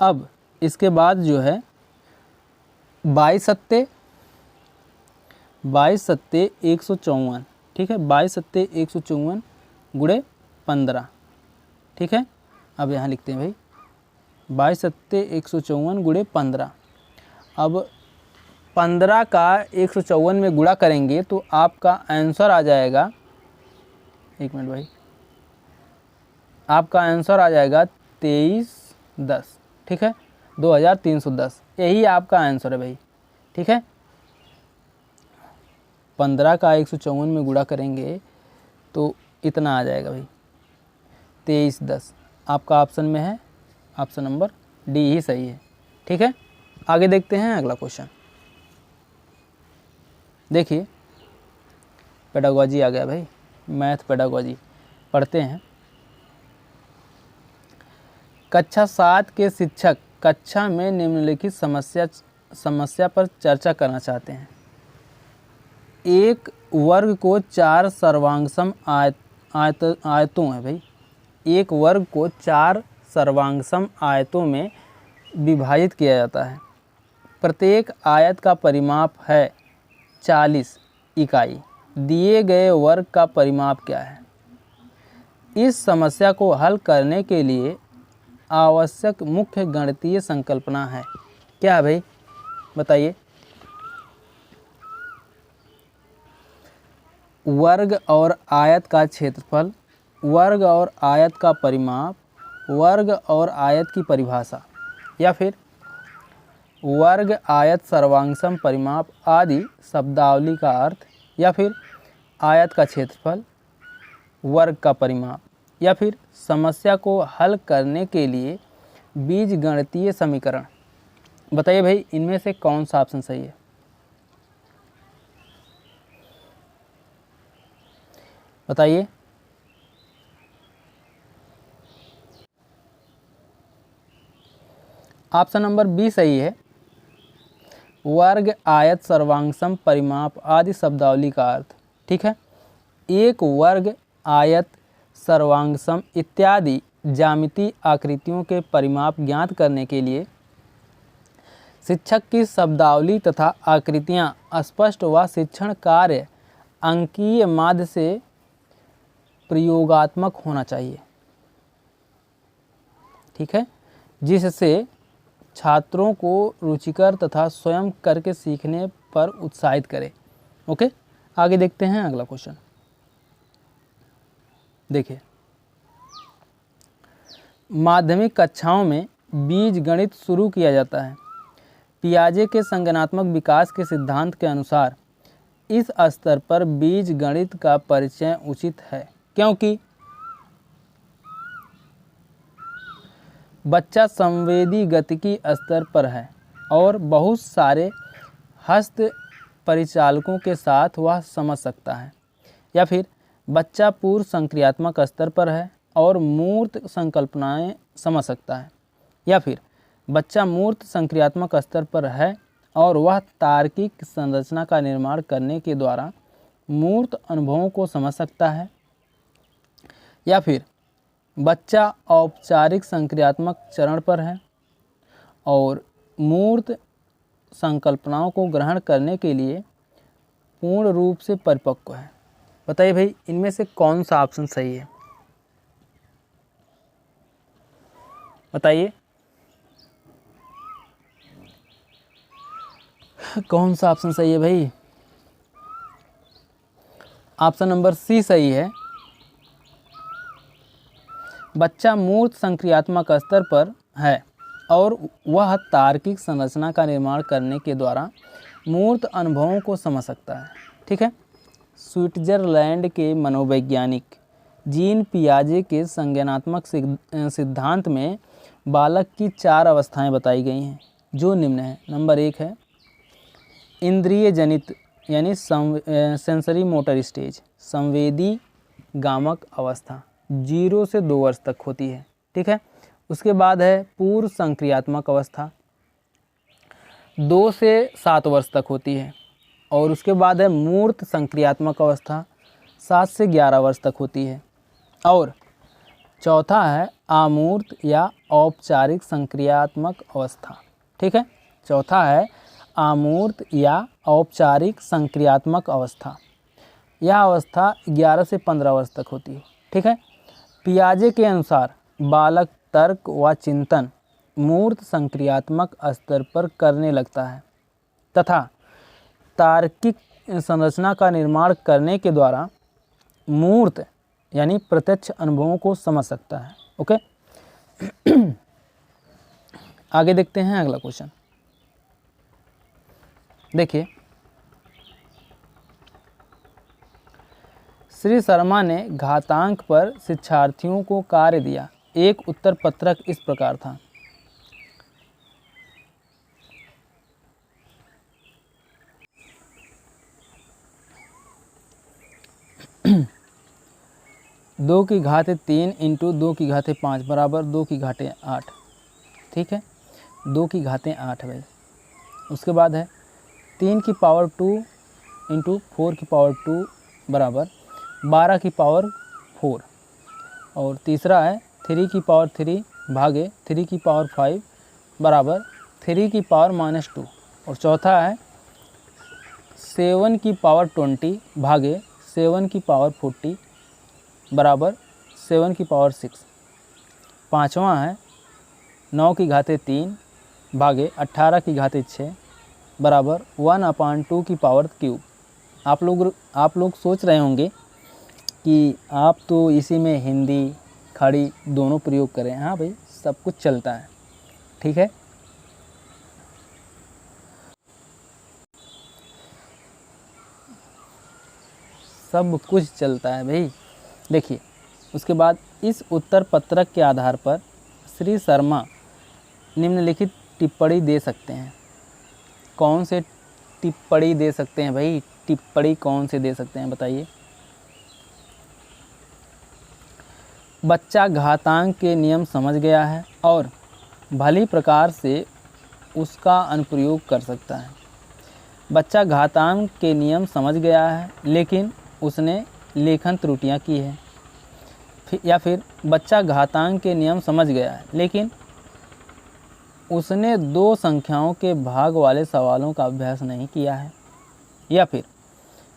अब इसके बाद जो है 22 सत्ते 154। ठीक है, 22 सत्ते 154 गुणे 15। ठीक है, अब यहाँ लिखते हैं भाई 22 सत्ते 154 गुणे 15। अब 15 का 154 में गुणा करेंगे तो आपका आंसर आ जाएगा, एक मिनट भाई, आपका आंसर आ जाएगा 2310। ठीक है, 2310, यही आपका आंसर है भाई। ठीक है, 15 का 154 में गुणा करेंगे तो इतना आ जाएगा भाई 2310। आपका ऑप्शन में है, ऑप्शन नंबर डी ही सही है। ठीक है, आगे देखते हैं अगला क्वेश्चन। देखिए, पेडागोजी आ गया भाई, मैथ पेडागोजी पढ़ते हैं। कक्षा 7 के शिक्षक कक्षा में निम्नलिखित समस्या पर चर्चा करना चाहते हैं। एक वर्ग को 4 सर्वांगसम आयतों है भाई, एक वर्ग को 4 सर्वांगसम आयतों में विभाजित किया जाता है। प्रत्येक आयत का परिमाप है 40 इकाई। दिए गए वर्ग का परिमाप क्या है? इस समस्या को हल करने के लिए आवश्यक मुख्य गणितीय संकल्पना है। क्या है भाई, बताइए। वर्ग और आयत का क्षेत्रफल, वर्ग और आयत का परिमाप, वर्ग और आयत की परिभाषा, या फिर वर्ग आयत सर्वांगसम परिमाप आदि शब्दावली का अर्थ, या फिर आयत का क्षेत्रफल, वर्ग का परिमाप, या फिर समस्या को हल करने के लिए बीजगणितीय समीकरण। बताइए भाई, इनमें से कौन सा ऑप्शन सही है? बताइए। ऑप्शन नंबर बी सही है, वर्ग आयत सर्वांगसम परिमाप आदि शब्दावली का अर्थ। ठीक है, एक वर्ग आयत सर्वांगसम इत्यादि ज्यामितीय आकृतियों के परिमाप ज्ञात करने के लिए शिक्षक की शब्दावली तथा आकृतियां स्पष्ट व शिक्षण कार्य अंकीय माध्य से प्रयोगात्मक होना चाहिए। ठीक है, जिससे छात्रों को रुचिकर तथा स्वयं करके सीखने पर उत्साहित करे। ओके, आगे देखते हैं अगला क्वेश्चन। देखिए, माध्यमिक कक्षाओं में बीज गणित शुरू किया जाता है। पियाजे के संज्ञानात्मक विकास के सिद्धांत के अनुसार इस स्तर पर बीज गणित का परिचय उचित है, क्योंकि बच्चा संवेदी गतिकी स्तर पर है और बहुत सारे हस्त परिचालकों के साथ वह समझ सकता है, या फिर बच्चा पूर्व संक्रियात्मक स्तर पर है और मूर्त संकल्पनाएं समझ सकता है, या फिर बच्चा मूर्त संक्रियात्मक स्तर पर है और वह तार्किक संरचना का निर्माण करने के द्वारा मूर्त अनुभवों को समझ सकता है, या फिर बच्चा औपचारिक संक्रियात्मक चरण पर है और मूर्त संकल्पनाओं को ग्रहण करने के लिए पूर्ण रूप से परिपक्व है। बताइए भाई, इनमें से कौन सा ऑप्शन सही है? बताइए, कौन सा ऑप्शन सही है भाई? ऑप्शन नंबर सी सही है, बच्चा मूर्त संक्रियात्मक स्तर पर है और वह तार्किक संरचना का निर्माण करने के द्वारा मूर्त अनुभवों को समझ सकता है। ठीक है, स्विट्जरलैंड के मनोवैज्ञानिक जीन पियाजे के संज्ञानात्मक सिद्धांत में बालक की 4 अवस्थाएं बताई गई हैं जो निम्न है। नंबर 1 है इंद्रिय जनित यानी सेंसरी मोटर स्टेज, संवेदी गामक अवस्था 0 से 2 वर्ष तक होती है, ठीक है। उसके बाद है पूर्व संक्रियात्मक अवस्था 2 से 7 वर्ष तक होती है, और उसके बाद है मूर्त संक्रियात्मक अवस्था 7 से 11 वर्ष तक होती है, और चौथा है अमूर्त या औपचारिक संक्रियात्मक अवस्था, ठीक है। चौथा है अमूर्त या औपचारिक संक्रियात्मक अवस्था। यह अवस्था 11 से 15 वर्ष तक होती है, ठीक है। पियाजे के अनुसार बालक तर्क व चिंतन मूर्त संक्रियात्मक स्तर पर करने लगता है तथा तार्किक संरचना का निर्माण करने के द्वारा मूर्त यानी प्रत्यक्ष अनुभवों को समझ सकता है। ओके आगे देखते हैं अगला क्वेश्चन। देखिए, श्री शर्मा ने घातांक पर शिक्षार्थियों को कार्य दिया। एक उत्तर पत्रक इस प्रकार था। दो की घात 3 इंटू 2 की घात 5 बराबर 2 की घात 8, ठीक है। 2 की घातें 8 भाई। उसके बाद है 3 की पावर 2 इंटू 4 की पावर 2 बराबर 12 की पावर 4, और तीसरा है 3 की पावर 3 भागे 3 की पावर 5 बराबर 3 की पावर -2, और चौथा है 7 की पावर 20 भागे 7 की पावर 40 बराबर 7 की पावर 6। पाँचवा है 9 की घाते 3 भागे 18 की घाते 6 बराबर 1/2 की पावर क्यूब। आप लोग सोच रहे होंगे कि आप तो इसी में हिंदी खड़ी दोनों प्रयोग करें। हाँ भाई, सब कुछ चलता है, ठीक है। सब कुछ चलता है भाई। देखिए, उसके बाद इस उत्तर पत्रक के आधार पर श्री शर्मा निम्नलिखित टिप्पणी दे सकते हैं। कौन से टिप्पणी दे सकते हैं भाई? टिप्पणी कौन से दे सकते हैं बताइए। बच्चा घातांक के नियम समझ गया है और भली प्रकार से उसका अनुप्रयोग कर सकता है। बच्चा घातांक के नियम समझ गया है लेकिन उसने लेखन त्रुटियां की है। या फिर बच्चा घातांक के नियम समझ गया है लेकिन उसने 2 संख्याओं के भाग वाले सवालों का अभ्यास नहीं किया है। या फिर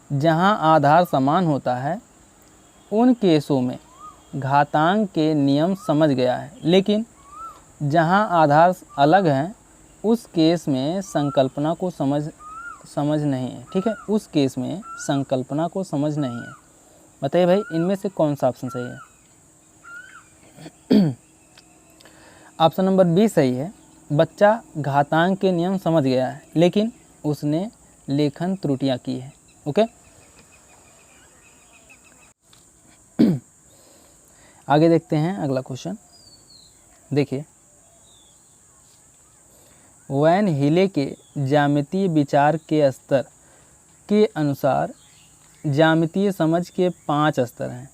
जहां आधार समान होता है उन केसों में घातांक के नियम समझ गया है लेकिन जहां आधार अलग हैं उस केस में संकल्पना को समझ नहीं है, ठीक है। उस केस में संकल्पना को समझ नहीं है। बताइए भाई, इनमें से कौन सा ऑप्शन सही है? ऑप्शन नंबर बी सही है। बच्चा घातांक के नियम समझ गया है लेकिन उसने लेखन त्रुटियां की है। ओके, आगे देखते हैं अगला क्वेश्चन। देखिए, वैन हिले के ज्यामितीय विचार के स्तर के अनुसार ज्यामितीय समझ के 5 स्तर हैं।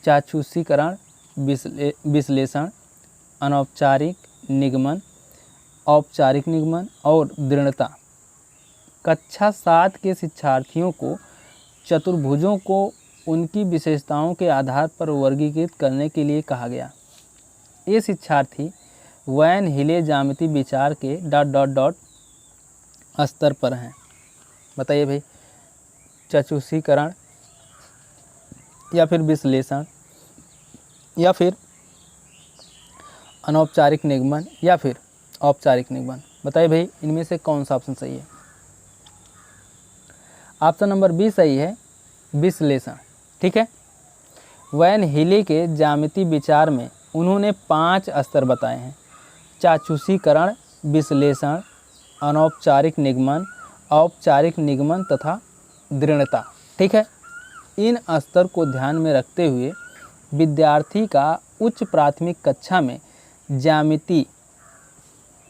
चाक्षुषीकरण, विश्लेषण, अनौपचारिक निगमन, औपचारिक निगमन और दृढ़ता। कक्षा 7 के शिक्षार्थियों को चतुर्भुजों को उनकी विशेषताओं के आधार पर वर्गीकृत करने के लिए कहा गया। ये शिक्षार्थी वैन हिले ज्यामितीय विचार के ... स्तर पर हैं। बताइए भाई, चाक्षुषीकरण या फिर विश्लेषण या फिर अनौपचारिक निगमन या फिर औपचारिक निगमन। बताइए भाई, इनमें से कौन सा ऑप्शन सही है? ऑप्शन नंबर बी सही है, विश्लेषण, ठीक है। वैन हिले के ज्यामितीय विचार में उन्होंने 5 स्तर बताए हैं। चाक्षुषीकरण, विश्लेषण, अनौपचारिक निगमन, औपचारिक निगमन तथा दृढ़ता, ठीक है। इन स्तर को ध्यान में रखते हुए विद्यार्थी का उच्च प्राथमिक कक्षा में ज्यामिति,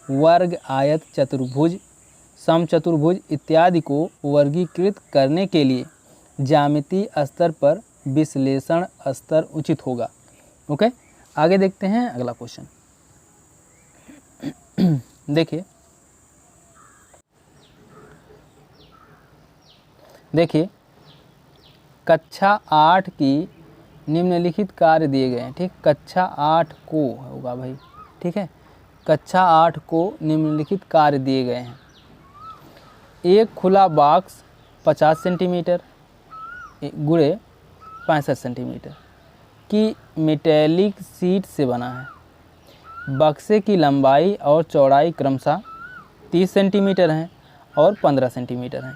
वर्ग, आयत, चतुर्भुज, समचतुर्भुज इत्यादि को वर्गीकृत करने के लिए ज्यामितीय स्तर पर विश्लेषण स्तर उचित होगा। ओके, आगे देखते हैं अगला क्वेश्चन। देखिए कक्षा 8 की निम्नलिखित कार्य दिए गए हैं। ठीक, कक्षा 8 को होगा भाई। ठीक है, कक्षा 8 को निम्नलिखित कार्य दिए गए हैं। एक खुला बॉक्स 50 सेंटीमीटर गुणे 65 सेंटीमीटर की मेटेलिक शीट से बना है। बक्से की लंबाई और चौड़ाई क्रमशः 30 सेंटीमीटर है और 15 सेंटीमीटर है।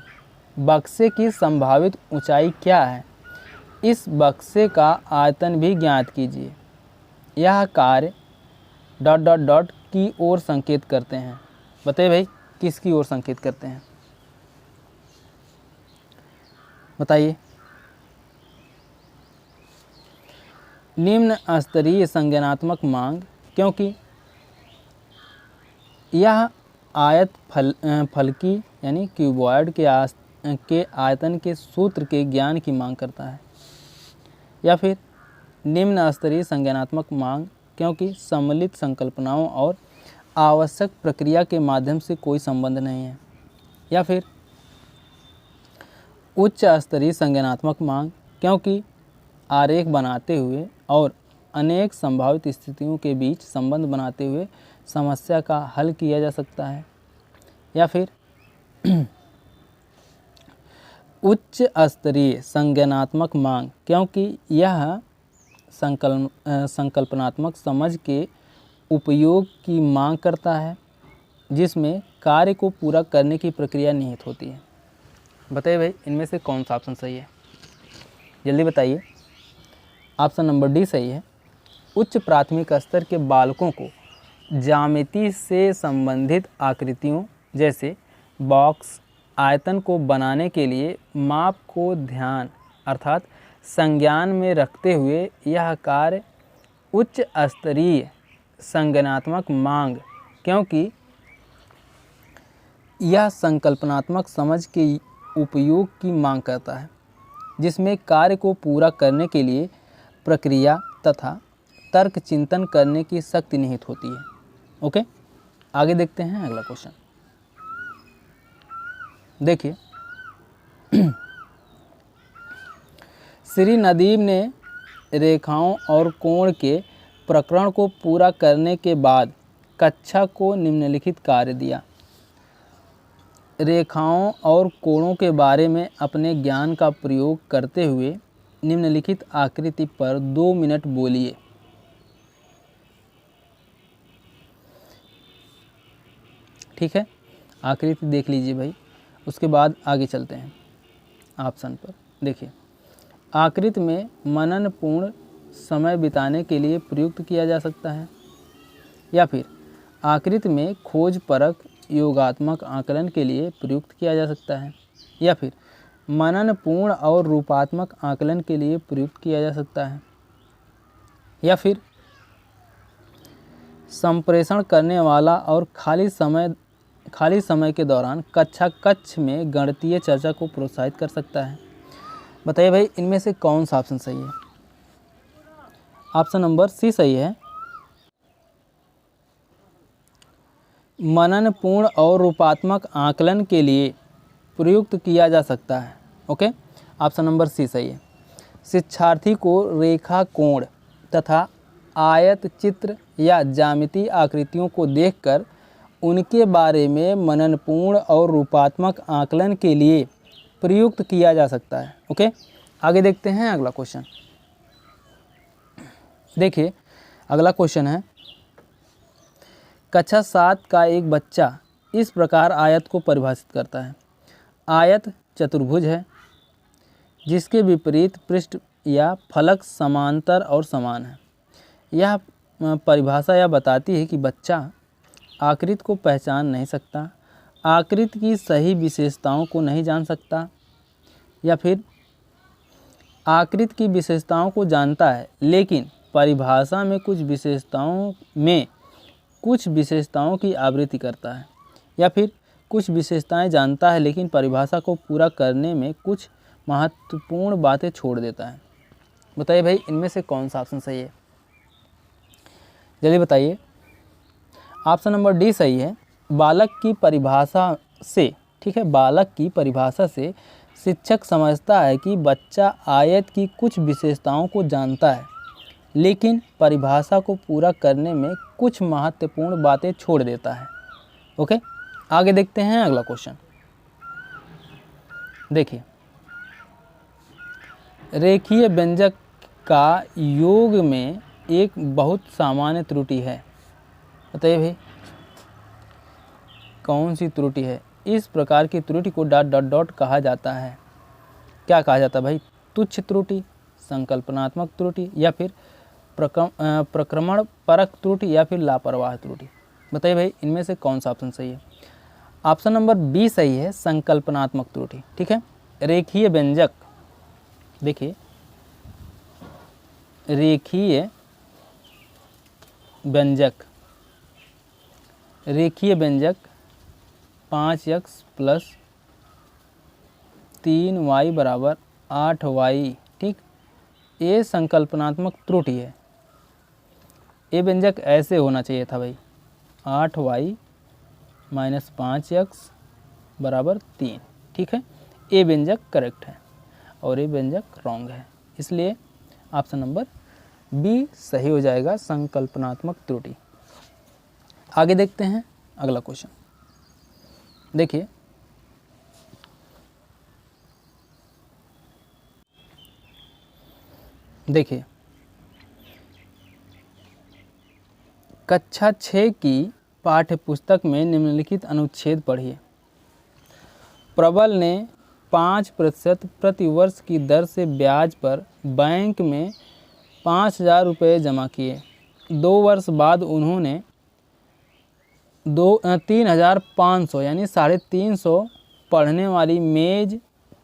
बक्से की संभावित ऊंचाई क्या है? इस बक्से का आयतन भी ज्ञात कीजिए। यह कार्य ... की ओर संकेत करते हैं। बताइए भाई, किसकी ओर संकेत करते हैं? बताइए। निम्न स्तरीय संज्ञानात्मक मांग, क्योंकि यह आयत फलकी यानी क्यूबॉइड के आयतन के सूत्र के ज्ञान की मांग करता है। या फिर निम्न स्तरीय संज्ञानात्मक मांग, क्योंकि सम्मिलित संकल्पनाओं और आवश्यक प्रक्रिया के माध्यम से कोई संबंध नहीं है। या फिर उच्च स्तरीय संज्ञानात्मक मांग, क्योंकि आरेख बनाते हुए और अनेक संभावित स्थितियों के बीच संबंध बनाते हुए समस्या का हल किया जा सकता है। या फिर उच्च स्तरीय संज्ञानात्मक मांग, क्योंकि यह संकल्पनात्मक समझ के उपयोग की मांग करता है जिसमें कार्य को पूरा करने की प्रक्रिया निहित होती है। बताइए भाई, इनमें से कौन सा ऑप्शन सही है? जल्दी बताइए। ऑप्शन नंबर डी सही है। उच्च प्राथमिक स्तर के बालकों को ज्यामिति से संबंधित आकृतियों जैसे बॉक्स, आयतन को बनाने के लिए माप को ध्यान अर्थात संज्ञान में रखते हुए यह कार्य उच्च स्तरीय संज्ञानात्मक मांग, क्योंकि यह संकल्पनात्मक समझ के उपयोग की मांग करता है जिसमें कार्य को पूरा करने के लिए प्रक्रिया तथा तर्क चिंतन करने की शक्ति निहित होती है। ओके, आगे देखते हैं अगला क्वेश्चन। देखिए श्री नदीम ने रेखाओं और कोण के प्रकरण को पूरा करने के बाद कक्षा को निम्नलिखित कार्य दिया। रेखाओं और कोणों के बारे में अपने ज्ञान का प्रयोग करते हुए निम्नलिखित आकृति पर 2 मिनट बोलिए। ठीक है, आकृति देख लीजिए भाई, उसके बाद आगे चलते हैं ऑप्शन पर। देखिए आकृति में मननपूर्ण समय बिताने के लिए प्रयुक्त किया जा सकता है, या फिर आकृति में खोज परक योगात्मक आकलन के लिए प्रयुक्त किया जा सकता है, या फिर मननपूर्ण और रूपात्मक आकलन के लिए प्रयुक्त किया जा सकता है, या फिर संप्रेषण करने वाला और खाली समय के दौरान कक्ष में गणितीय चर्चा को प्रोत्साहित कर सकता है। बताइए भाई, इनमें से कौन सा ऑप्शन सही है? ऑप्शन नंबर सी सही है। मननपूर्ण और रूपात्मक आकलन के लिए प्रयुक्त किया जा सकता है। ओके, ऑप्शन नंबर सी सही है। शिक्षार्थी को रेखा, कोण तथा आयत चित्र या ज्यामितीय आकृतियों को देखकर उनके बारे में मननपूर्ण और रूपात्मक आकलन के लिए प्रयुक्त किया जा सकता है। ओके, आगे देखते हैं अगला क्वेश्चन। देखिए अगला क्वेश्चन है, कक्षा 7 का एक बच्चा इस प्रकार आयत को परिभाषित करता है। आयत चतुर्भुज है जिसके विपरीत पृष्ठ या फलक समांतर और समान है। यह परिभाषा यह बताती है कि बच्चा आकृति को पहचान नहीं सकता, आकृति की सही विशेषताओं को नहीं जान सकता, या फिर आकृति की विशेषताओं को जानता है लेकिन परिभाषा में कुछ विशेषताओं में कुछ विशेषताओं की आवृत्ति करता है, या फिर कुछ विशेषताएं जानता है लेकिन परिभाषा को पूरा करने में कुछ महत्वपूर्ण बातें छोड़ देता है। बताइए भाई इनमें से कौन सा ऑप्शन सही है, जल्दी बताइए। ऑप्शन नंबर डी सही है। बालक की परिभाषा से, ठीक है, बालक की परिभाषा से शिक्षक समझता है कि बच्चा आयत की कुछ विशेषताओं को जानता है लेकिन परिभाषा को पूरा करने में कुछ महत्वपूर्ण बातें छोड़ देता है। ओके, आगे देखते हैं अगला क्वेश्चन। देखिए, रेखीय व्यंजक का योग में एक बहुत सामान्य त्रुटि है। बताइए भाई कौन सी त्रुटि है। इस प्रकार की त्रुटि को डॉट डॉट डॉट कहा जाता है। क्या कहा जाता है भाई? तुच्छ त्रुटि, संकल्पनात्मक त्रुटि, या फिर प्रक्रमण परक त्रुटि, या फिर लापरवाह त्रुटि। बताइए भाई इनमें से कौन सा ऑप्शन सही है। ऑप्शन नंबर बी सही है, संकल्पनात्मक त्रुटि। ठीक है, रेखीय व्यंजक, देखिए रेखीय व्यंजक 5x + 3y = 8y, ठीक, ये संकल्पनात्मक त्रुटि है। ये व्यंजक ऐसे होना चाहिए था भाई, 8y - 5x = 3, ठीक है, ये व्यंजक करेक्ट है और ये व्यंजक रॉन्ग है, इसलिए ऑप्शन नंबर बी सही हो जाएगा, संकल्पनात्मक त्रुटि। आगे देखते हैं अगला क्वेश्चन। देखिए, कक्षा 6 की पाठ्यपुस्तक में निम्नलिखित अनुच्छेद पढ़िए। प्रबल ने 5% प्रति वर्ष की दर से ब्याज पर बैंक में 5,000 रुपये जमा किए। 2 वर्ष बाद उन्होंने 3,500 यानी 350 पढ़ने वाली मेज़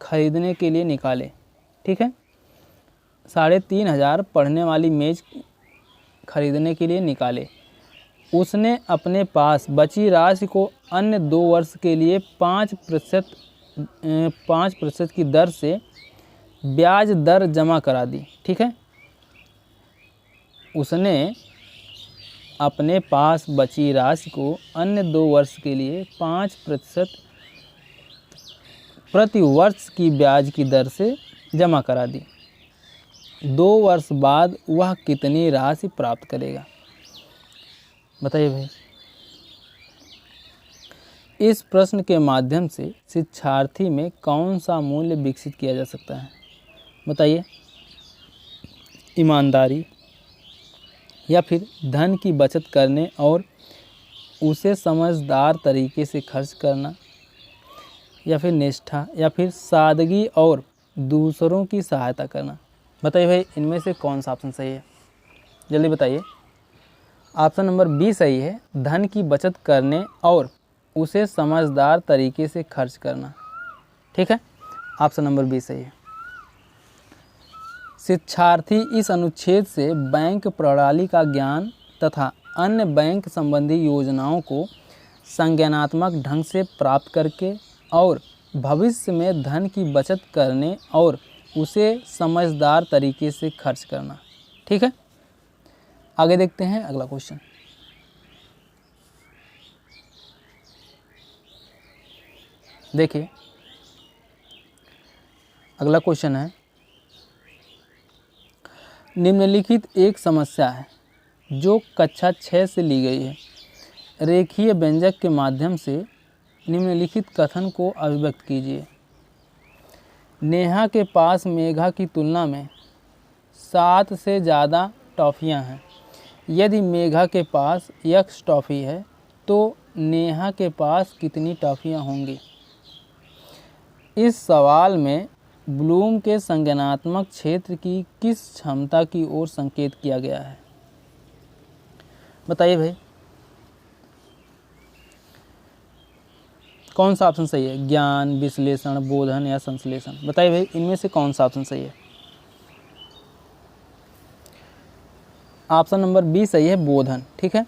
खरीदने के लिए निकाले। ठीक है, 3,500 पढ़ने वाली मेज़ खरीदने के लिए निकाले। उसने अपने पास बची राशि को अन्य 2 वर्ष के लिए 5% की दर से ब्याज दर जमा करा दी। ठीक है, उसने अपने पास बची राशि को अन्य 2 वर्ष के लिए 5% प्रति वर्ष की ब्याज की दर से जमा करा दी। 2 वर्ष बाद वह कितनी राशि प्राप्त करेगा? बताइए भाई। इस प्रश्न के माध्यम से शिक्षार्थी में कौन सा मूल्य विकसित किया जा सकता है? बताइए। ईमानदारी, या फिर धन की बचत करने और उसे समझदार तरीके से खर्च करना, या फिर निष्ठा, या फिर सादगी और दूसरों की सहायता करना। बताइए भाई इनमें से कौन सा ऑप्शन सही है, जल्दी बताइए। ऑप्शन नंबर बी सही है, धन की बचत करने और उसे समझदार तरीके से खर्च करना। ठीक है, ऑप्शन नंबर बी सही है। शिक्षार्थी इस अनुच्छेद से बैंक प्रणाली का ज्ञान तथा अन्य बैंक संबंधी योजनाओं को संज्ञानात्मक ढंग से प्राप्त करके और भविष्य में धन की बचत करने और उसे समझदार तरीके से खर्च करना। ठीक है, आगे देखते हैं अगला क्वेश्चन। देखिए, अगला क्वेश्चन है, निम्नलिखित एक समस्या है जो कक्षा 6 से ली गई है। रेखीय व्यंजक के माध्यम से निम्नलिखित कथन को अभिव्यक्त कीजिए। नेहा के पास मेघा की तुलना में 7 से ज़्यादा टॉफ़ियाँ हैं। यदि मेघा के पास x टॉफ़ी है तो नेहा के पास कितनी टॉफ़ियाँ होंगी? इस सवाल में ब्लूम के संज्ञानात्मक क्षेत्र की किस क्षमता की ओर संकेत किया गया है? बताइए भाई कौन सा ऑप्शन सही है? ज्ञान, विश्लेषण, बोधन या संश्लेषण। बताइए भाई इनमें से कौन सा ऑप्शन सही है? ऑप्शन नंबर बी सही है, बोधन। ठीक है,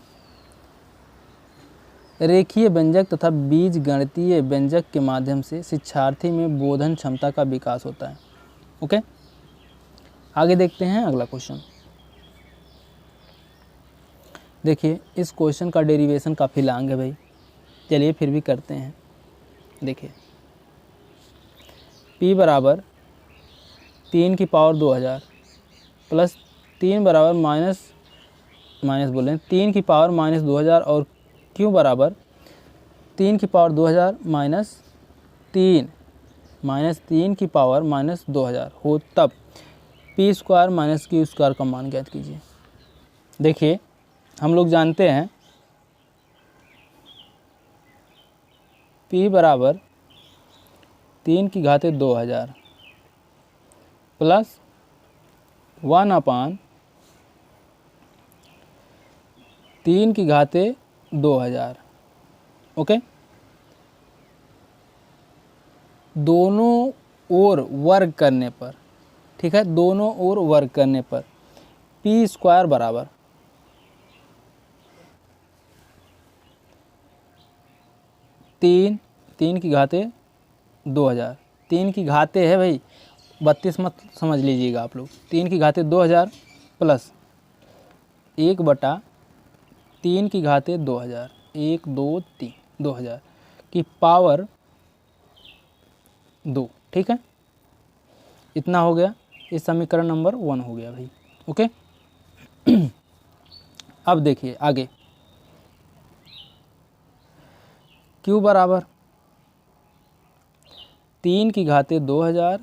रेखीय व्यंजक तथा बीज गणितीय व्यंजक के माध्यम से शिक्षार्थी में बोधन क्षमता का विकास होता है। ओके, आगे देखते हैं अगला क्वेश्चन। देखिए इस क्वेश्चन का डेरिवेशन काफ़ी लॉन्ग है भाई, चलिए फिर भी करते हैं। देखिए p बराबर 3 की पावर 2000 प्लस 3 बराबर माइनस बोल रहे हैं 3 की पावर माइनस 2000 और q बराबर 3 की पावर 2000 माइनस 3 की पावर माइनस 2000 हो, तब p square minus q square का मान ज्ञात कीजिए। देखिए हम लोग जानते हैं p बराबर 3 की घाते 2000 प्लस 1/3 की घाते 2000। ओके, दोनों ओर वर्ग करने पर, ठीक है, दोनों ओर वर्ग करने पर p स्क्वायर बराबर 3 की घाते 2000, 3 की घाते है भाई, 32 मत समझ लीजिएगा आप लोग। 3 की घाते 2000 प्लस 1/3 की घाते 2000, 1 2 3 2000 की पावर 2, ठीक है, इतना हो गया। ये समीकरण नंबर 1 हो गया भाई। ओके अब देखिए आगे, q बराबर 3 की घाते 2000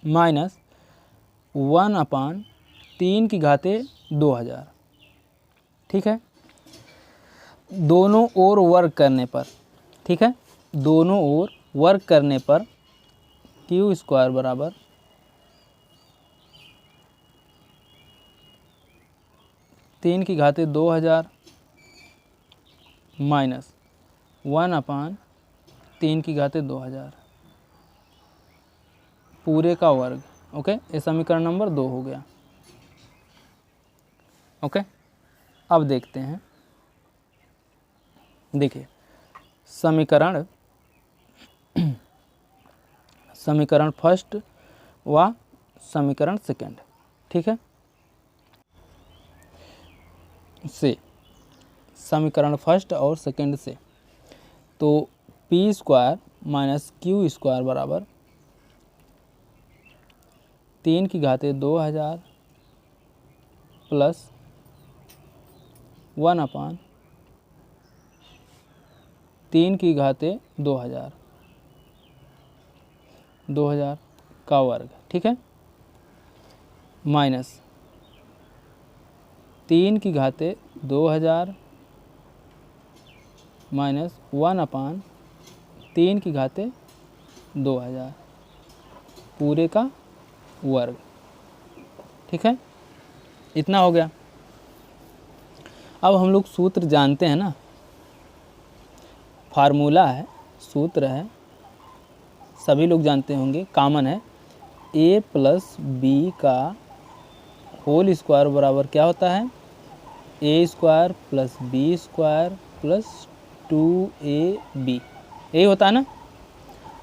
माइनस 1/3 की घाते 2000, ठीक है, दोनों ओर वर्ग करने पर, ठीक है, दोनों ओर वर्ग करने पर q स्क्वायर बराबर 3 की घाते 2000 माइनस 1/3 की घाते 2000 पूरे का वर्ग। ओके, ये समीकरण नंबर 2 हो गया। ओके, अब देखते हैं। देखिए समीकरण फर्स्ट व समीकरण सेकंड, ठीक है, से समीकरण फर्स्ट और सेकंड से, तो p square minus q square बराबर 3 की घाते 2000 प्लस 1/3 की घाते 2000 का वर्ग, ठीक है, माइनस 3 की घाते 2000 माइनस 1/3 की घाते 2000 पूरे का वर्ग, ठीक है, इतना हो गया। अब हम लोग सूत्र जानते हैं ना, फार्मूला है, सूत्र है, सभी लोग जानते होंगे, कॉमन है, a प्लस बी का होल स्क्वायर बराबर क्या होता है, a square plus B square plus 2ab, यही होता है ना।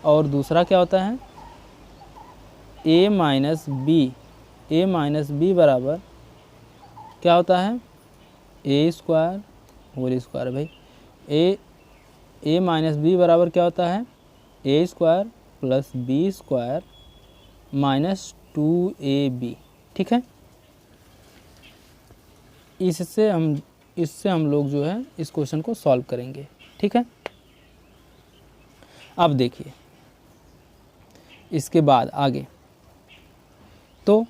और दूसरा क्या होता है, a माइनस बी बराबर क्या होता है, a स्क्वायर होल स्क्वायर भाई, a माइनस बी बराबर क्या होता है, a square plus B square minus 2ab, ठीक है। इससे हम लोग जो है इस क्वेश्चन को सॉल्व करेंगे, ठीक है। अब देखिए इसके बाद आगे, तो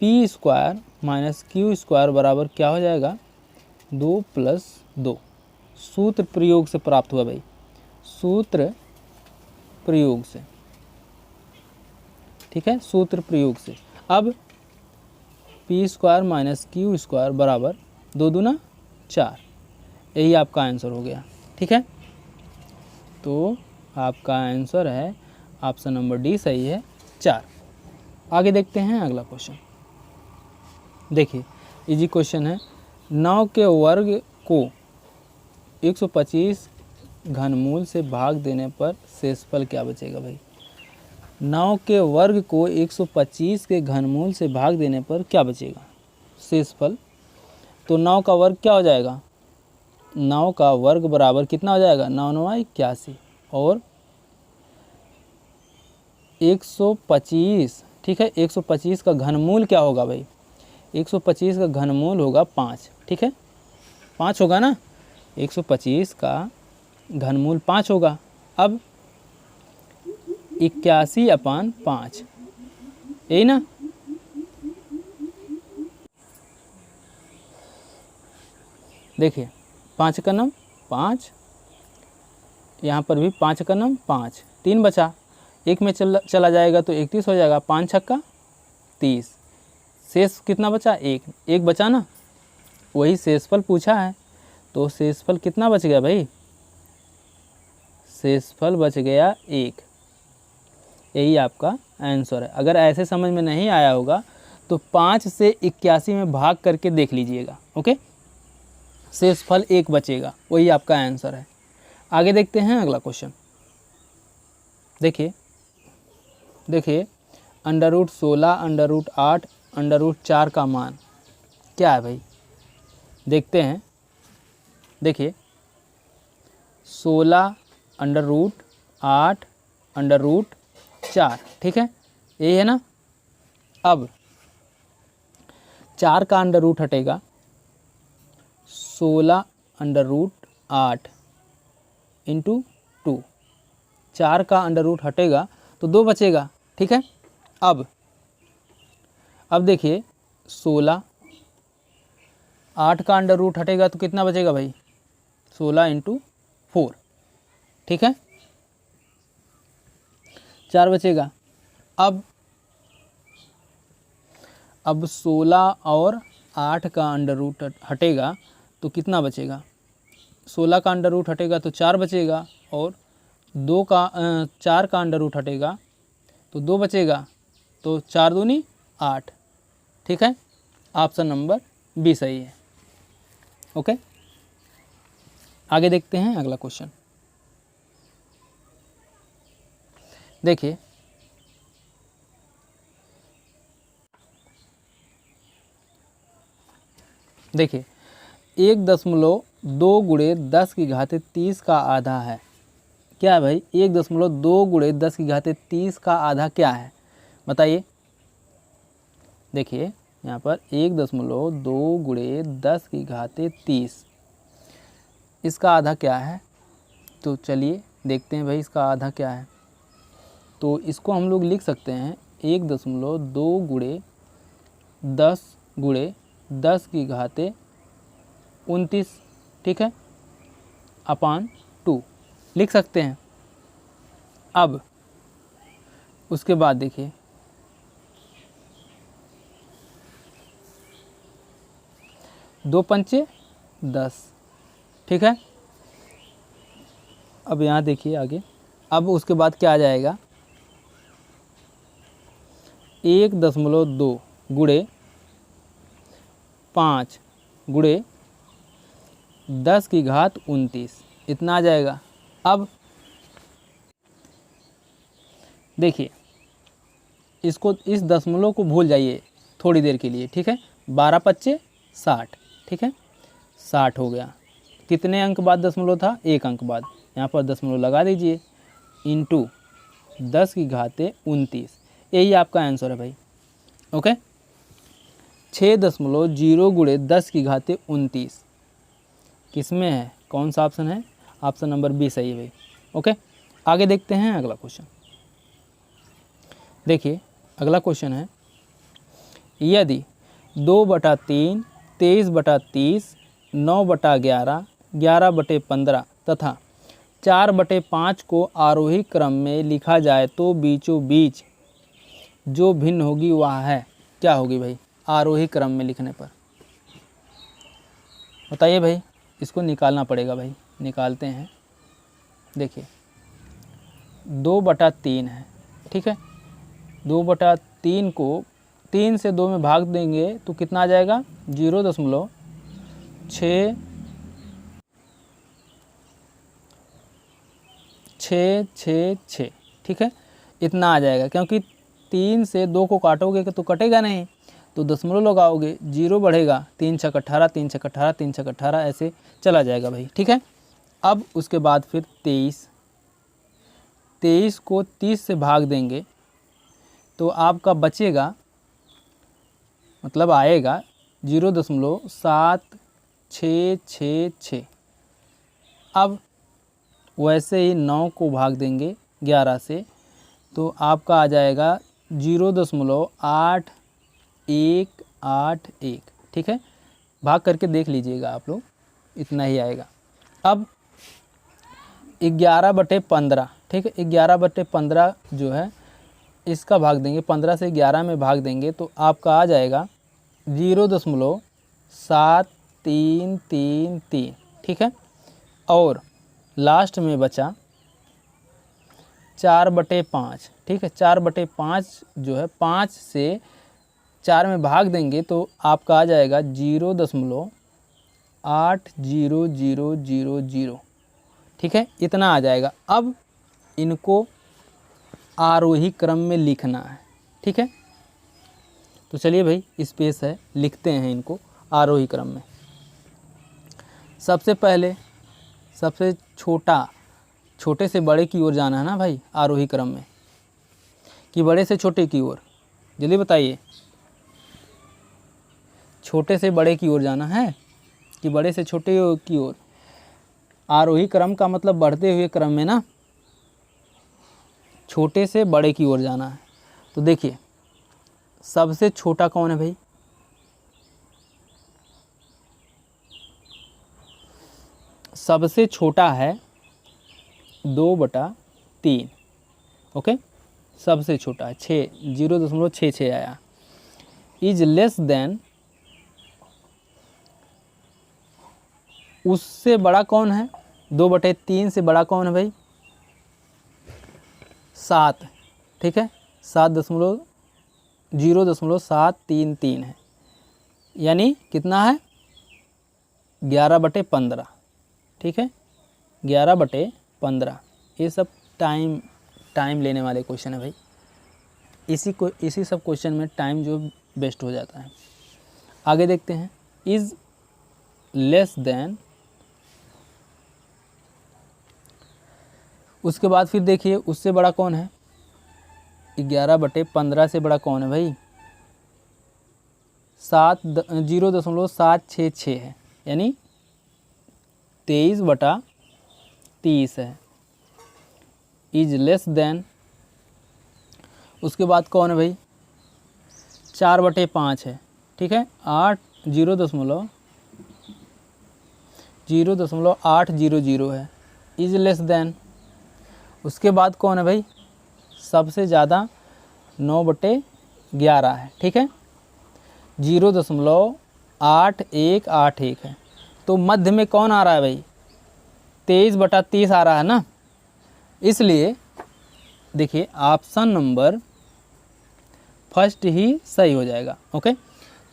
p square minus q square बराबर क्या हो जाएगा, 2 प्लस 2, सूत्र प्रयोग से प्राप्त हुआ भाई, सूत्र प्रयोग से, ठीक है, सूत्र प्रयोग से। अब p square minus q square बराबर 2 दूना 4, यही आपका आंसर हो गया, ठीक है। तो आपका आंसर है ऑप्शन नंबर डी सही है, 4। आगे देखते हैं अगला क्वेश्चन। देखिए इजी क्वेश्चन है, 9 के वर्ग को 125 घनमूल से भाग देने पर शेषफल क्या बचेगा भाई? 9 के वर्ग को 125 के घनमूल से भाग देने पर क्या बचेगा? शेषफल। तो 9 का वर्ग क्या हो जाएगा? 9 का वर्ग बराबर कितना हो जाएगा? 9 9 81 और 125, ठीक है। 125 का घनमूल क्या होगा भाई? 125 का घनमूल होगा 5, ठीक है। 5 होगा ना, 125 का घनमूल 5 होगा। अब 81/5, यही ना। देखिए 5 का नम 5, यहाँ पर भी 5 का नम 5, 3 बचा, एक में चला जाएगा तो 31 हो जाएगा, 5 छक्का 30, शेष कितना बचा? एक बचा ना, वही शेषफल पूछा है। तो शेषफल कितना बच गया भाई? शेषफल बच गया 1, यही आपका आंसर है। अगर ऐसे समझ में नहीं आया होगा तो 5 से 81 में भाग करके देख लीजिएगा, ओके। शेषफल 1 बचेगा, वही आपका आंसर है। आगे देखते हैं अगला क्वेश्चन। देखिए √16, √8, √4 का मान क्या है भाई? देखते हैं। देखिए 16 √8 √4, ठीक है, यही है ना। अब 4 का अंडर रूट हटेगा, 16 √8 इंटू 2, 4 का अंडर रूट हटेगा तो 2 बचेगा, ठीक है। अब देखिए 16, 8 का अंडर रूट हटेगा तो कितना बचेगा भाई? 16 × 4, ठीक है, 4 बचेगा। अब 16 और 8 का अंडर रूट हटेगा तो कितना बचेगा? 16 का अंडर रूट हटेगा तो 4 बचेगा, और 4 का अंडर रूट हटेगा तो 2 बचेगा, तो 4 दूनी 8, ठीक है। ऑप्शन नंबर बी सही है, ओके। आगे देखते हैं अगला क्वेश्चन। देखिए देखिए 1.2 × 10⁻30 का आधा है। क्या है भाई? 1.2 × 10⁻30 का आधा क्या है बताइए। देखिए यहाँ पर 1.2 × 10⁻30, इसका आधा क्या है? तो चलिए देखते हैं भाई इसका आधा क्या है। तो इसको हम लोग लिख सकते हैं 1.2 × 10⁻29, ठीक है, अपान 2 लिख सकते हैं। अब उसके बाद देखिए 2 पंचे 10, ठीक है। अब यहाँ देखिए आगे, अब उसके बाद क्या आ जाएगा? 1.2 × 5 × 10⁻29, इतना आ जाएगा। अब देखिए इसको, इस दशमलव को भूल जाइए थोड़ी देर के लिए, ठीक है। 12 पच्चे 60, ठीक है, 60 हो गया। कितने अंक बाद दशमलव था? 1 अंक बाद, यहाँ पर दशमलव लगा दीजिए, इंटू 10⁻29, यही आपका आंसर है भाई, ओके। 6.0 × 10⁻29 किस में है? कौन सा ऑप्शन है? ऑप्शन नंबर बी सही है भाई, ओके। आगे देखते हैं अगला क्वेश्चन। देखिए अगला क्वेश्चन है, यदि 2/3 23/30 9/11 11/15 तथा 4/5 को आरोही क्रम में लिखा जाए तो बीचों बीच जो भिन्न होगी वह है, क्या होगी भाई? आरोही क्रम में लिखने पर बताइए भाई, इसको निकालना पड़ेगा भाई, निकालते हैं। देखिए 2/3 है, ठीक है, 2/3 को 3 से 2 में भाग देंगे तो कितना आ जाएगा? 0.6 6 6 6, ठीक है, इतना आ जाएगा। क्योंकि 3 से 2 को काटोगे तो कटेगा नहीं, तो दशमलव लगाओगे, 0 बढ़ेगा, 3 छक 18, 3 छक 18, 3 छक 18, ऐसे चला जाएगा भाई, ठीक है। अब उसके बाद फिर 23 को 30 से भाग देंगे तो आपका बचेगा, मतलब आएगा 0.7666। अब वैसे ही 9 को भाग देंगे 11 से तो आपका आ जाएगा 0.8181, ठीक है। भाग करके देख लीजिएगा आप लोग, इतना ही आएगा। अब 11/15, ठीक है, 11/15 जो है इसका भाग देंगे, 15 से 11 में भाग देंगे तो आपका आ जाएगा 0.7333, ठीक है। और लास्ट में बचा 4/5, ठीक है, 4/5 जो है 5 से 4 में भाग देंगे तो आपका आ जाएगा 0.80000, ठीक है, इतना आ जाएगा। अब इनको आरोही क्रम में लिखना है, ठीक है। तो चलिए भाई, स्पेस है, लिखते हैं इनको आरोही क्रम में। सबसे पहले सबसे छोटे से बड़े की ओर जाना है ना भाई, आरोही क्रम में, कि बड़े से छोटे की ओर, जल्दी बताइए। छोटे से बड़े की ओर जाना है कि बड़े से छोटे की ओर? आरोही क्रम का मतलब बढ़ते हुए क्रम में ना, छोटे से बड़े की ओर जाना है। तो देखिए, सबसे छोटा कौन है भाई? सबसे छोटा है 2/3, ओके, सबसे छोटा है 0.66 आया। इज लेस देन, उससे बड़ा कौन है? 2/3 से बड़ा कौन है भाई? 7, ठीक है, 0.733 है, यानी कितना है? 11/15, ठीक है, 11/15। ये सब टाइम लेने वाले क्वेश्चन है भाई, इसी सब क्वेश्चन में टाइम जो बेस्ट हो जाता है। आगे देखते हैं, इज़ लेस देन, उसके बाद फिर देखिए उससे बड़ा कौन है? 11/15 से बड़ा कौन है भाई? 0.766 है, यानी 23/30 है। इज लेस देन, उसके बाद कौन है भाई? 4/5 है, ठीक है, 0.800 है। इज लेस देन, उसके बाद कौन है भाई? सबसे ज़्यादा 9/11 है, ठीक है, 0.8181 है। तो मध्य में कौन आ रहा है भाई? 23/30 आ रहा है ना, इसलिए देखिए ऑप्शन नंबर फर्स्ट ही सही हो जाएगा। ओके,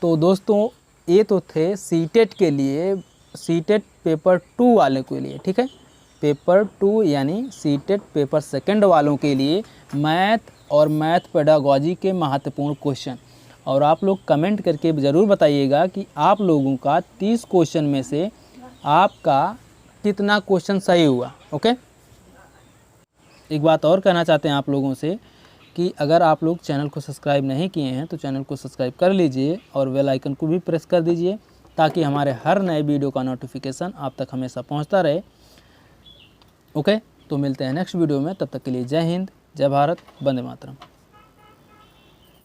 तो दोस्तों ये तो थे सीटेट के लिए, सीटेट पेपर 2 वाले के लिए, ठीक है, पेपर 2 यानी सीटेट पेपर सेकंड वालों के लिए मैथ और मैथ पेडागोजी के महत्वपूर्ण क्वेश्चन। और आप लोग कमेंट करके ज़रूर बताइएगा कि आप लोगों का 30 क्वेश्चन में से आपका कितना क्वेश्चन सही हुआ। ओके, एक बात और कहना चाहते हैं आप लोगों से कि अगर आप लोग चैनल को सब्सक्राइब नहीं किए हैं तो चैनल को सब्सक्राइब कर लीजिए और बेल आइकन को भी प्रेस कर दीजिए ताकि हमारे हर नए वीडियो का नोटिफिकेशन आप तक हमेशा पहुंचता रहे। ओके, तो मिलते हैं नेक्स्ट वीडियो में, तब तक के लिए जय हिंद, जय भारत, वंदे मातरम।